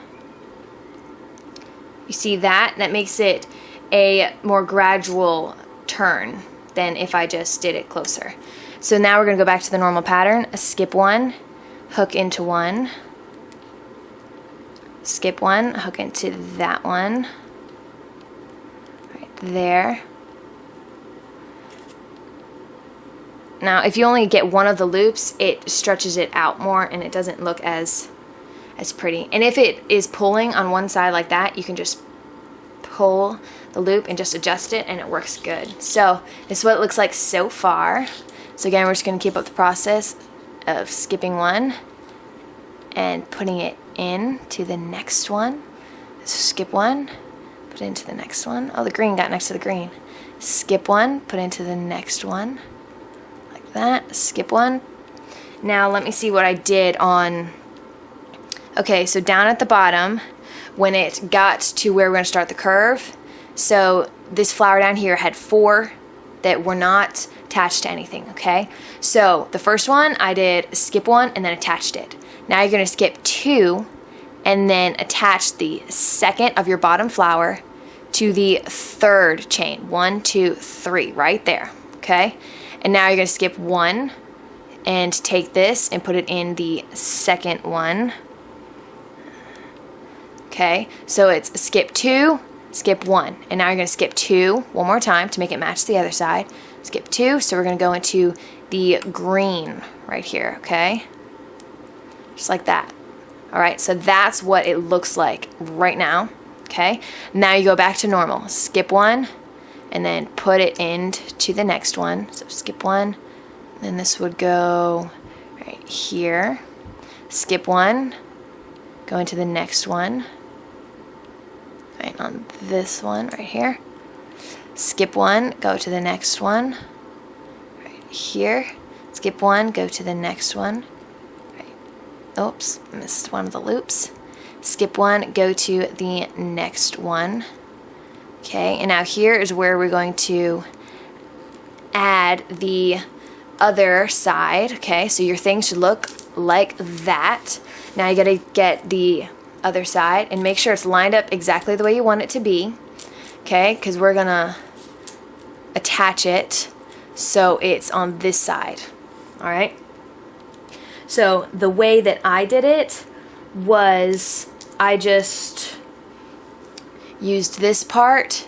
you see that? That makes it a more gradual turn than if I just did it closer. So now we're going to go back to the normal pattern. Skip 1, hook into 1, skip 1, hook into that one, right there. Now if you only get one of the loops, it stretches it out more and it doesn't look as pretty. And if it is pulling on one side like that, you can just pull the loop and just adjust it, and it works good. So this is what it looks like so far. So again, we're just going to keep up the process of skipping one and putting it in to the next one. So skip one, put it into the next one. Oh, the green got next to the green. Skip one, put it into the next one. Like that. Skip one. Now let me see what I did on... Okay, so down at the bottom, when it got to where we're going to start the curve, so this flower down here had 4 that were not attached to anything, okay? So the first one, I did skip one and then attached it. Now you're going to skip 2 and then attach the second of your bottom flower to the 3rd chain. 1, 2, 3, right there, okay? And now you're going to skip 1 and take this and put it in the second one. Okay, so it's skip 2, skip 1, and now you're going to skip 2 one more time to make it match the other side. Skip 2, so we're going to go into the green right here, okay? Just like that. Alright, so that's what it looks like right now, okay? Now you go back to normal. Skip 1, and then put it into the next one. So skip 1, then this would go right here. Skip 1, go into the next one. Right on this one right here. Skip 1, go to the next one. Right here. Skip 1, go to the next one. Right. Oops, missed one of the loops. Skip 1, go to the next one. Okay, and now here is where we're going to add the other side. Okay, so your thing should look like that. Now you gotta get the other side and make sure it's lined up exactly the way you want it to be, okay, because we're gonna attach it so it's on this side. Alright, so the way that I did it was I just used this part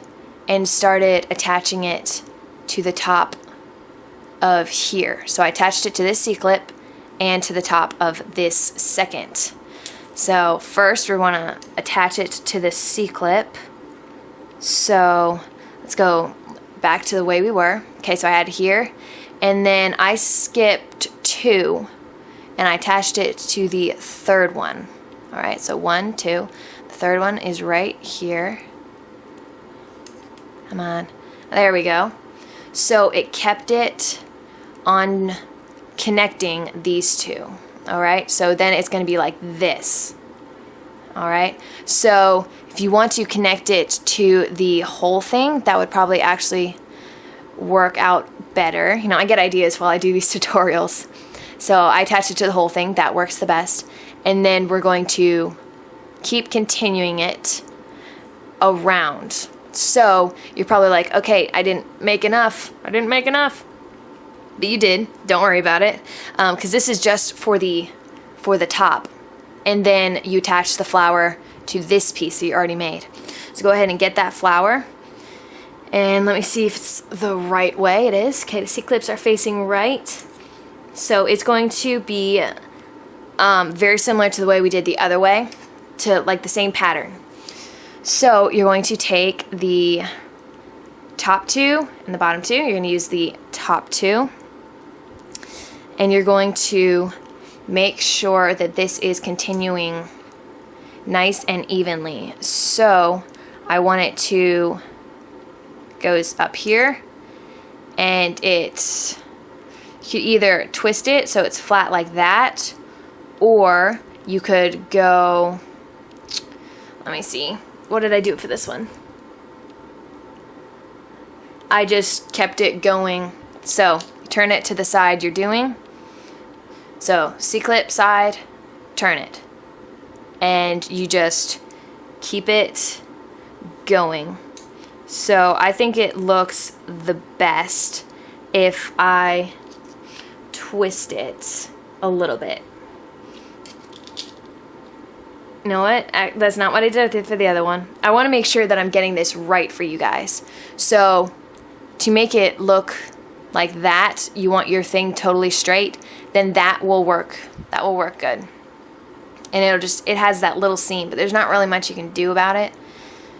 and started attaching it to the top of here. So I attached it to this C-clip and to the top of this second. So first we want to attach it to this C-clip. So let's go back to the way we were. Okay, so I had here, and then I skipped 2 and I attached it to the 3rd one. Alright, so 1, 2. The 3rd one is right here. Come on. There we go. So it kept it on connecting these two. Alright, so then it's going to be like this. Alright, so if you want to connect it to the whole thing, that would probably actually work out better. You know, I get ideas while I do these tutorials. So I attach it to the whole thing, that works the best. And then we're going to keep continuing it around. So you're probably like, okay, I didn't make enough. But you did. Don't worry about it, because this is just for the top, and then you attach the flower to this piece that you already made. So go ahead and get that flower, and let me see if it's the right way. It is. Okay, the C-clips are facing right, so it's going to be very similar to the way we did the other way, to like the same pattern. So you're going to take the top 2 and the bottom 2. You're going to use the top 2. And you're going to make sure that this is continuing nice and evenly. So I want it to goes up here, and you could either twist it so it's flat like that, or you could go, let me see, what did I do for this one? I just kept it going. So turn it to the side you're doing. So C-clip side, turn it, and you just keep it going. So I think it looks the best if I twist it a little bit. You know what? That's not what I did for the other one. I want to make sure that I'm getting this right for you guys. So to make it look like that, you want your thing totally straight, then that will work. That will work good. And it has that little seam, but there's not really much you can do about it.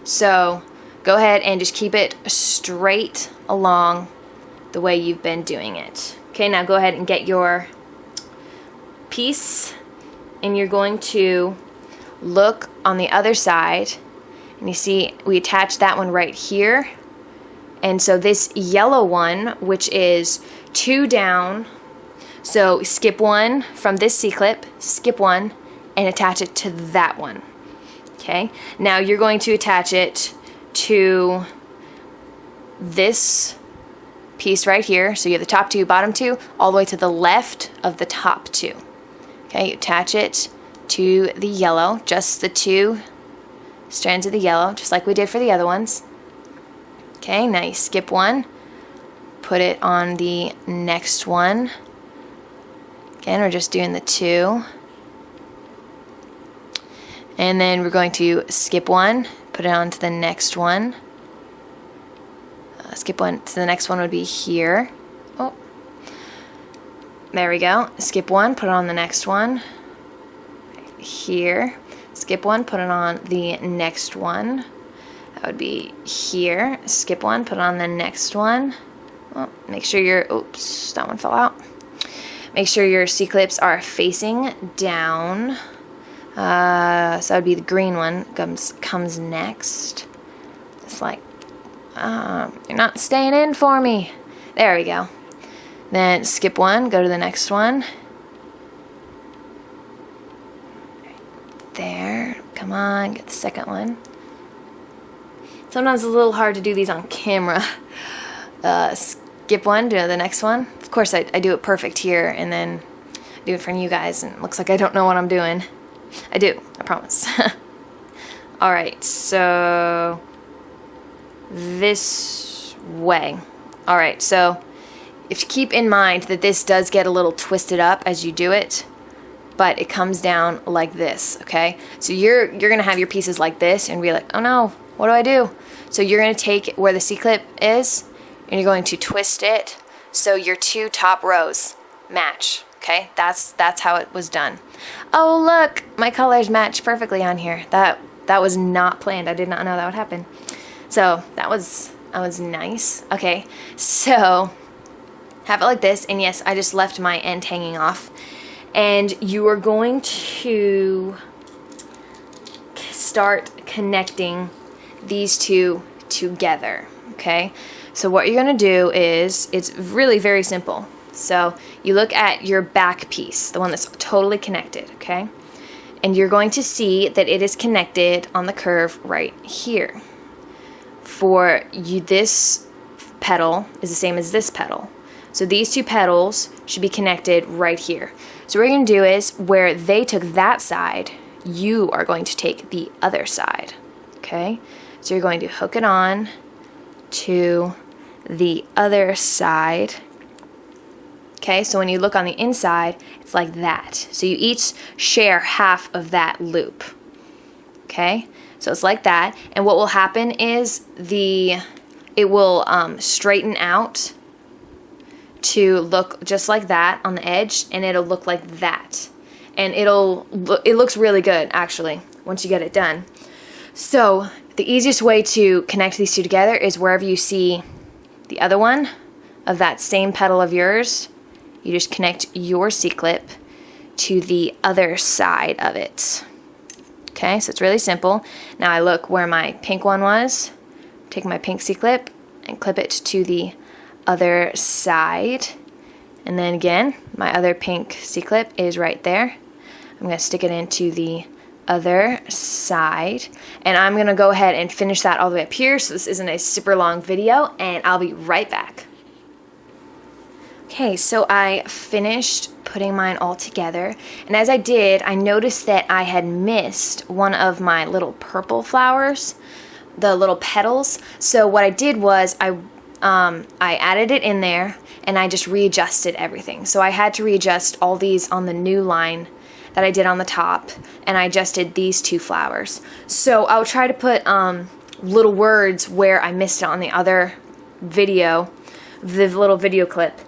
So go ahead and just keep it straight along the way you've been doing it. Okay, now go ahead and get your piece, and you're going to look on the other side, and you see we attached that one right here. And so this yellow one, which is 2 down, so skip one from this C-clip, skip one, and attach it to that one. Okay, now you're going to attach it to this piece right here. So you have the top 2, bottom 2, all the way to the left of the top 2. Okay, you attach it to the yellow, just the 2 strands of the yellow, just like we did for the other ones. Okay, now you skip one, put it on the next one. Again, we're just doing the 2. And then we're going to skip one, put it on to the next one. Skip one to the next one would be here. Oh, there we go. Skip one, put it on the next one. Here. Skip one, put it on the next one. That would be here. Skip one, put it on the next one. Oh, make sure your, oops, that one fell out. Make sure your C-clips are facing down. So that would be the green one comes next. Just like, you're not staying in for me. There we go. Then skip one, go to the next one. There, come on, get the second one. Sometimes it's a little hard to do these on camera. Skip one, do the next one. Of course, I do it perfect here, and then do it for you guys, and it looks like I don't know what I'm doing. I do, I promise. Alright, so this way. Alright, so if you keep in mind that this does get a little twisted up as you do it, but it comes down like this, okay? So you're gonna have your pieces like this and be like, oh no, what do I do? So you're gonna take where the C-clip is, and you're going to twist it so your 2 top rows match. Okay, that's how it was done. Oh look, my colors match perfectly on here. That was not planned. I did not know that would happen. So that was nice. Okay, so have it like this, and yes, I just left my end hanging off. And you are going to start connecting these 2 together. Okay, so what you're gonna do is, it's really very simple. So you look at your back piece, the one that's totally connected, okay? And you're going to see that it is connected on the curve right here. For you, this petal is the same as this petal. So these 2 petals should be connected right here. So what you're going to do is, where they took that side, you are going to take the other side, okay? So you're going to hook it on to the other side. Okay, so when you look on the inside, it's like that. So you each share half of that loop. Okay, so it's like that. And what will happen is it will straighten out to look just like that on the edge, and it'll look like that. And it looks really good, actually, once you get it done. So the easiest way to connect these 2 together is wherever you see the other one of that same petal of yours, you just connect your C-clip to the other side of it. Okay, so it's really simple. Now I look where my pink one was, take my pink C-clip and clip it to the other side. And then again, my other pink C-clip is right there. I'm going to stick it into the other side. And I'm going to go ahead and finish that all the way up here, so this isn't a super long video, and I'll be right back. Okay, so I finished putting mine all together, and as I did, I noticed that I had missed one of my little purple flowers, the little petals. So what I did was I added it in there, and I just readjusted everything. So I had to readjust all these on the new line that I did on the top, and I adjusted these 2 flowers. So I'll try to put little words where I missed it on the other video, the little video clip,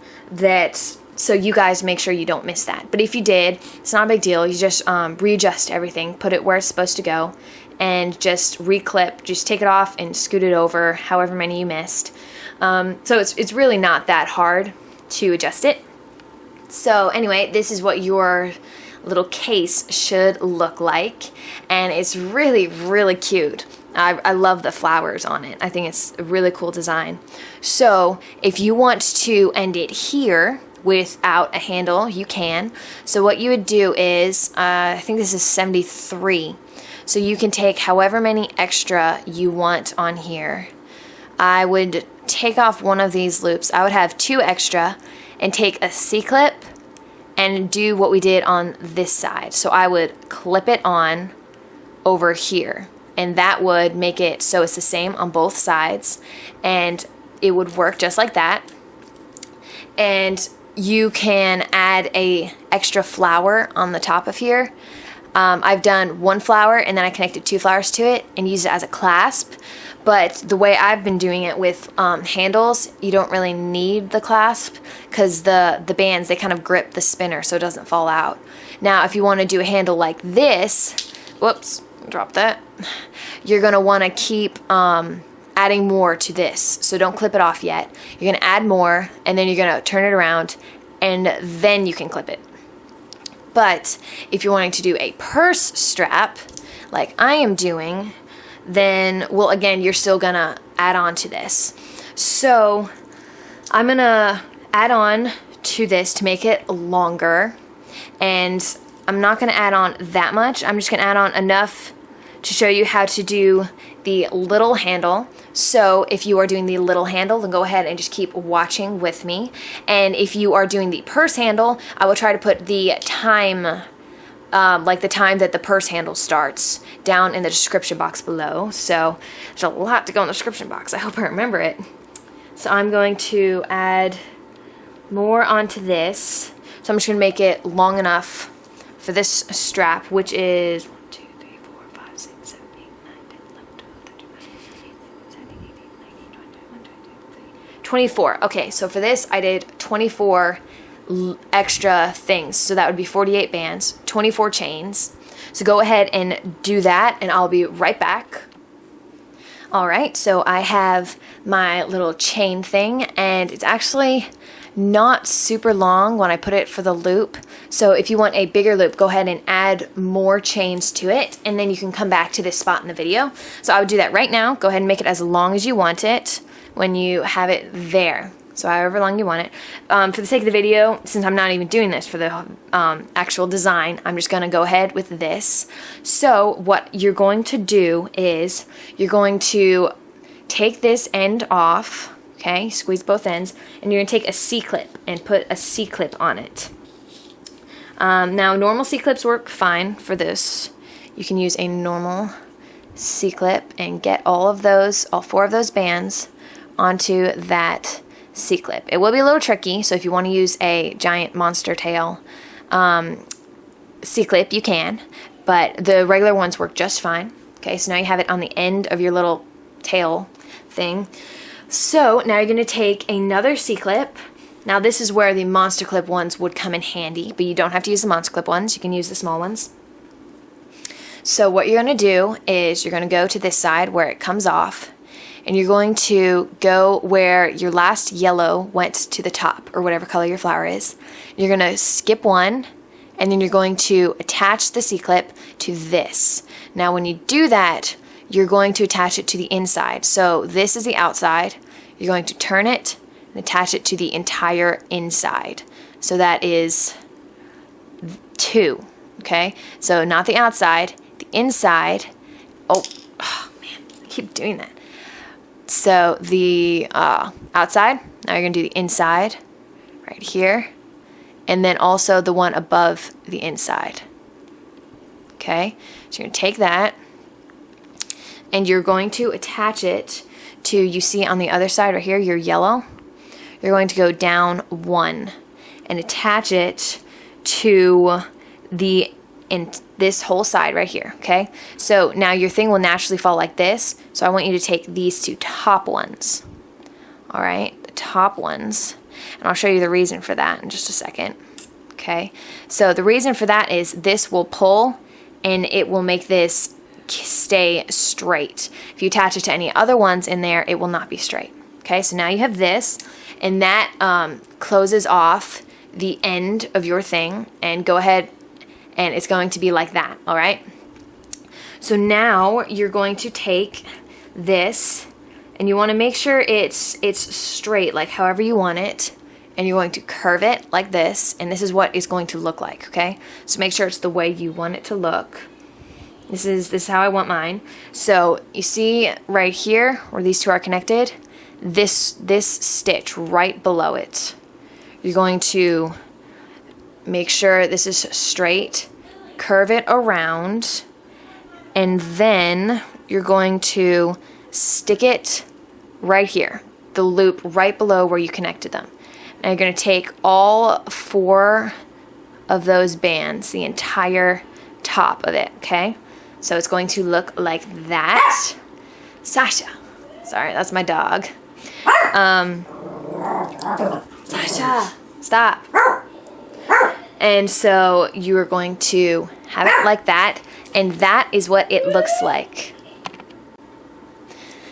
so you guys make sure you don't miss that. But if you did, it's not a big deal. You just readjust everything, put it where it's supposed to go, and just reclip, just take it off and scoot it over however many you missed. So it's really not that hard to adjust it. So anyway, this is what your little case should look like, and it's really, really cute. I love the flowers on it. I think it's a really cool design. So if you want to end it here without a handle, you can. So what you would do is, I think this is 73. So you can take however many extra you want on here. I would take off one of these loops. I would have 2 extra and take a C-clip and do what we did on this side. So I would clip it on over here, and that would make it so it's the same on both sides, and it would work just like that. And you can add a extra flower on the top of here. I've done 1 flower and then I connected 2 flowers to it and used it as a clasp. But the way I've been doing it with handles, you don't really need the clasp because the bands, they kind of grip the spinner so it doesn't fall out. Now, if you want to do a handle like this, whoops, drop that. You're going to want to keep adding more to this. So don't clip it off yet. You're going to add more, and then you're going to turn it around, and then you can clip it. But if you're wanting to do a purse strap, like I am doing, then, well, again, you're still gonna add on to this. So I'm gonna add on to this to make it longer, and I'm not gonna add on that much. I'm just gonna add on enough to show you how to do the little handle. So if you are doing the little handle, then go ahead and just keep watching with me. And if you are doing the purse handle, I will try to put the time, like the time that the purse handle starts, down in the description box below. So there's a lot to go in the description box. I hope I remember it. So I'm going to add more onto this. So I'm just going to make it long enough for this strap, which is 1, 2, 3, 4, 5, 6, 7, 8, 9, 10, 11, 12, 13, 14, 15, 16, 17, 18, 19, 20, 24. Okay, so for this I did 24 extra things. So that would be 48 bands, 24 chains. So go ahead and do that, and I'll be right back. Alright, so I have my little chain thing, and it's actually not super long when I put it for the loop. So if you want a bigger loop, go ahead and add more chains to it, and then you can come back to this spot in the video. So I would do that right now. Go ahead and make it as long as you want it when you have it there. So however long you want it. For the sake of the video, since I'm not even doing this for the actual design, I'm just going to go ahead with this. So what you're going to do is you're going to take this end off, okay, squeeze both ends, and you're going to take a C-clip and put a C-clip on it. Now normal C-clips work fine for this. You can use a normal C-clip and get all 4 of those bands onto that C-clip. It will be a little tricky, so if you want to use a giant monster tail C-clip, you can, but the regular ones work just fine. Okay, so now you have it on the end of your little tail thing. So now you're going to take another C-clip. Now this is where the monster clip ones would come in handy, but you don't have to use the monster clip ones. You can use the small ones. So what you're going to do is you're going to go to this side where it comes off, and you're going to go where your last yellow went to the top, or whatever color your flower is. You're going to skip one, and then you're going to attach the C-clip to this. Now when you do that, you're going to attach it to the inside. So this is the outside. You're going to turn it and attach it to the entire inside. So that is 2, okay? So not the outside, the inside. Oh man, I keep doing that. So the outside, now you're going to do the inside right here, and then also the one above the inside. Okay, so you're going to take that, and you're going to attach it to, you see on the other side right here, your yellow, you're going to go down 1 and attach it to this whole side right here, okay? So now your thing will naturally fall like this, so I want you to take these 2 top ones, all right, the top ones, and I'll show you the reason for that in just a second, okay? So the reason for that is this will pull, and it will make this stay straight. If you attach it to any other ones in there, it will not be straight. Okay, so now you have this, and that closes off the end of your thing, and go ahead, and it's going to be like that, all right? So now you're going to take this, and you want to make sure it's straight, like however you want it, and you're going to curve it like this, and this is what it's going to look like, okay? So make sure it's the way you want it to look. This is how I want mine. So you see right here where these two are connected, this stitch right below it. You're going to make sure this is straight, curve it around, and then you're going to stick it right here, the loop right below where you connected them. And you're going to take all 4 of those bands, the entire top of it, okay? So it's going to look like that. Sasha. Sorry, that's my dog. Sasha, stop. And so you are going to have it like that, and that is what it looks like.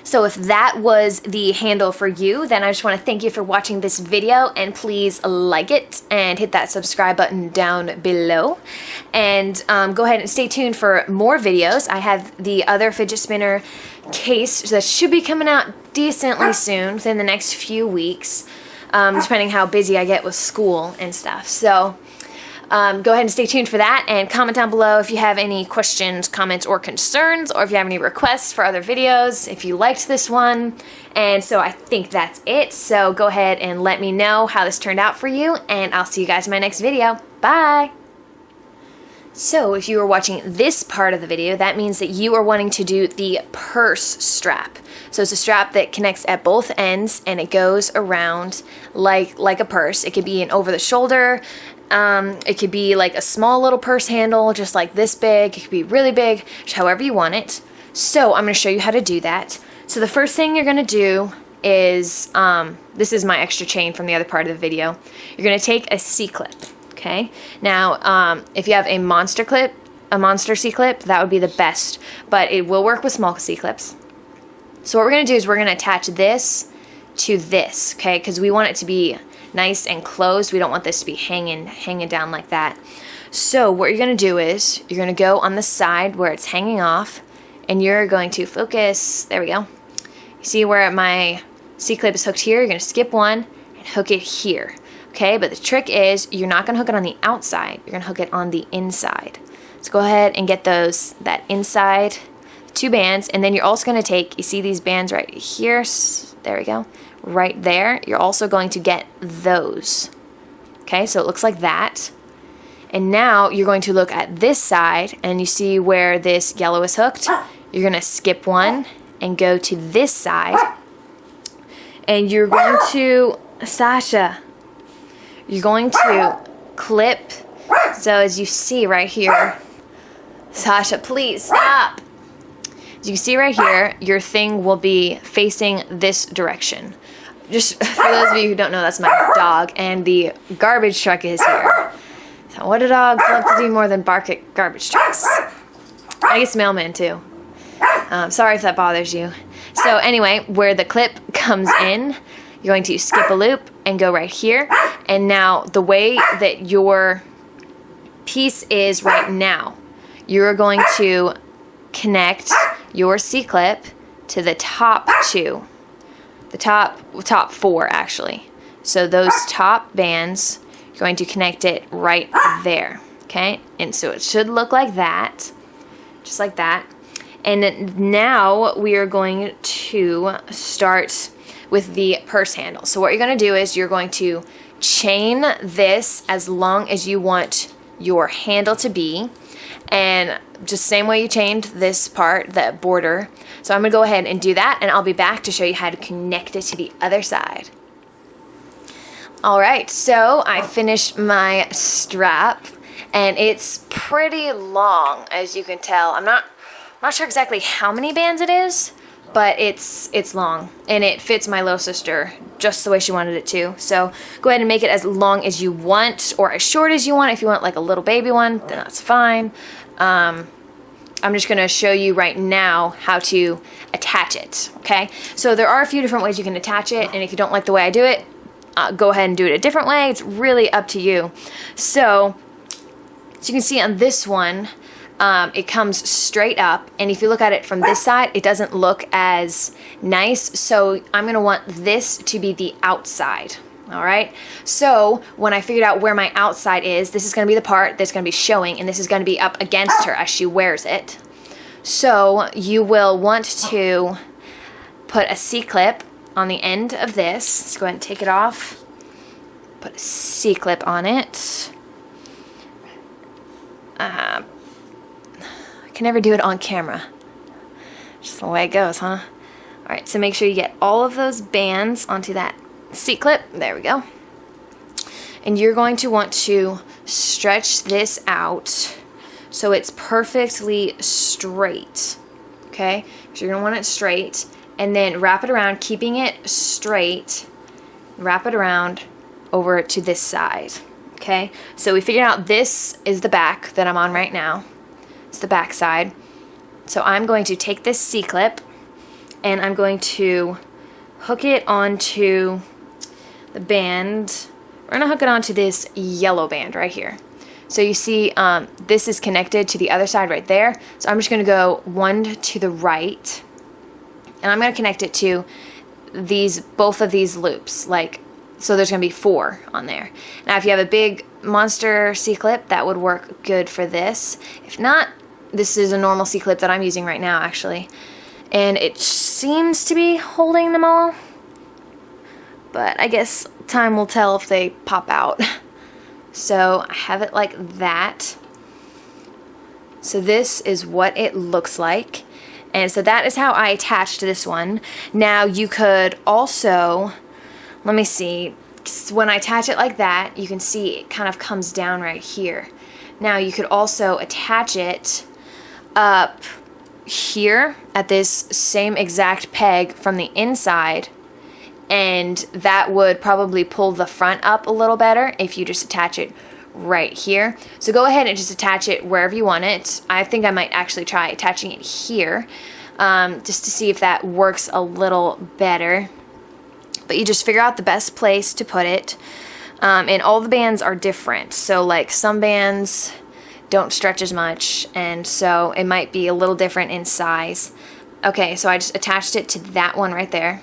So if that was the handle for you, then I just want to thank you for watching this video, and please like it and hit that subscribe button down below. And go ahead and stay tuned for more videos. I have the other fidget spinner case that should be coming out decently soon, within the next few weeks, depending how busy I get with school and stuff. So go ahead and stay tuned for that, and comment down below if you have any questions, comments, or concerns, or if you have any requests for other videos, if you liked this one. And so I think that's it. So go ahead and let me know how this turned out for you, and I'll see you guys in my next video. Bye! So if you are watching this part of the video, that means that you are wanting to do the purse strap. So it's a strap that connects at both ends, and it goes around like a purse. It could be an over-the-shoulder. It could be like a small little purse handle, just like this big. It could be really big, however you want it. So I'm going to show you how to do that. So the first thing you're going to do is, this is my extra chain from the other part of the video. You're going to take a C-clip, okay? Now, if you have a monster C-clip, that would be the best, but it will work with small C-clips. So what we're going to do is we're going to attach this to this, okay? Because we want it to be nice and closed. We don't want this to be hanging down like that. So what you're going to do is you're going to go on the side where it's hanging off, and you're going to focus. There we go. You see where my C-clip is hooked here? You're going to skip one and hook it here. Okay, but the trick is you're not going to hook it on the outside. You're going to hook it on the inside. So go ahead and get that inside 2 bands, and then you're also going to take, you see these bands right here? There we go. Right there, you're also going to get those. Okay, so it looks like that. And now you're going to look at this side, and you see where this yellow is hooked. You're going to skip one and go to this side. And you're going to, Sasha, you're going to clip. So as you see right here, Sasha, please stop. As you see right here, your thing will be facing this direction. Just for those of you who don't know, that's my dog, and the garbage truck is here. So what do dogs love to do more than bark at garbage trucks? I guess mailman too. Sorry if that bothers you. So anyway, where the clip comes in, you're going to skip a loop and go right here. And now the way that your piece is right now, you're going to connect your C-clip to the top 2. The top 4 actually. So those top bands, you're going to connect it right there. Okay? And so it should look like that. Just like that. And now we are going to start with the purse handle. So what you're going to do is you're going to chain this as long as you want your handle to be, and just same way you chained this part, that border. So I'm going to go ahead and do that, and I'll be back to show you how to connect it to the other side. Alright, so I finished my strap, and it's pretty long, as you can tell. I'm not sure exactly how many bands it is, but it's long, and it fits my little sister just the way she wanted it to. So go ahead and make it as long as you want, or as short as you want. If you want like a little baby one, then that's fine. I'm just going to show you right now how to attach it, okay? So there are a few different ways you can attach it, and if you don't like the way I do it, go ahead and do it a different way. It's really up to you. So you can see on this one, it comes straight up, and if you look at it from this side, it doesn't look as nice, so I'm going to want this to be the outside. All right, so when I figured out where my outside is, this is going to be the part that's going to be showing, and this is going to be up against her as she wears it. So you will want to put a C-clip on the end of this. Let's go ahead and take it off. Put a C-clip on it. I can never do it on camera. Just the way it goes, huh? All right, so make sure you get all of those bands onto that C-clip. There we go. And you're going to want to stretch this out so it's perfectly straight. Okay? So you're going to want it straight, and then wrap it around, keeping it straight. Wrap it around over to this side. Okay? So we figured out this is the back that I'm on right now. It's the back side. So I'm going to take this C-clip and I'm going to hook it onto the band. We're going to hook it onto this yellow band right here. So you see this is connected to the other side right there. So I'm just going to go one to the right, and I'm going to connect it to both of these loops. So there's going to be 4 on there. Now if you have a big monster C-clip, that would work good for this. If not, this is a normal C-clip that I'm using right now actually. And it seems to be holding them all. But I guess time will tell if they pop out. So I have it like that. So this is what it looks like. And so that is how I attached this one. Now you could also, let me see, when I attach it like that, you can see it kind of comes down right here. Now you could also attach it up here at this same exact peg from the inside, and that would probably pull the front up a little better if you just attach it right here. So go ahead and just attach it wherever you want it. I think I might actually try attaching it here just to see if that works a little better. But you just figure out the best place to put it. And all the bands are different. So like some bands don't stretch as much, and so it might be a little different in size. Okay, so I just attached it to that one right there.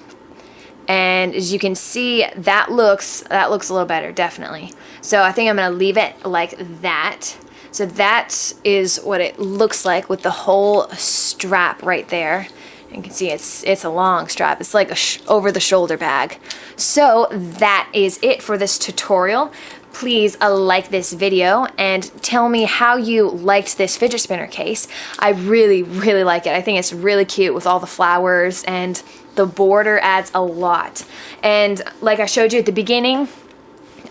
And as you can see, that looks a little better, definitely. So I think I'm going to leave it like that. So that is what it looks like with the whole strap right there. You can see it's a long strap. It's like a over-the-shoulder bag. So that is it for this tutorial. Please like this video and tell me how you liked this fidget spinner case. I really, really like it. I think it's really cute with all the flowers, and the border adds a lot. And like I showed you at the beginning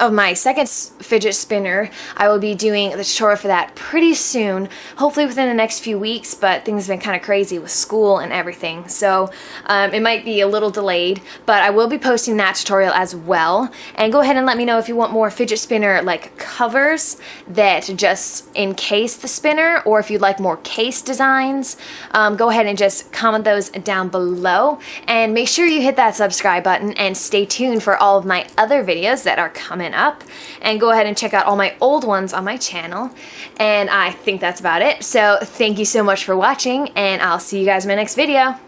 of my second fidget spinner, I will be doing the tutorial for that pretty soon, hopefully within the next few weeks, but things have been kind of crazy with school and everything, so it might be a little delayed, but I will be posting that tutorial as well. And go ahead and let me know if you want more fidget spinner like covers that just encase the spinner, or if you'd like more case designs. Go ahead and just comment those down below, and make sure you hit that subscribe button and stay tuned for all of my other videos that are coming up, and go ahead and check out all my old ones on my channel. And I think that's about it. So thank you so much for watching, and I'll see you guys in my next video.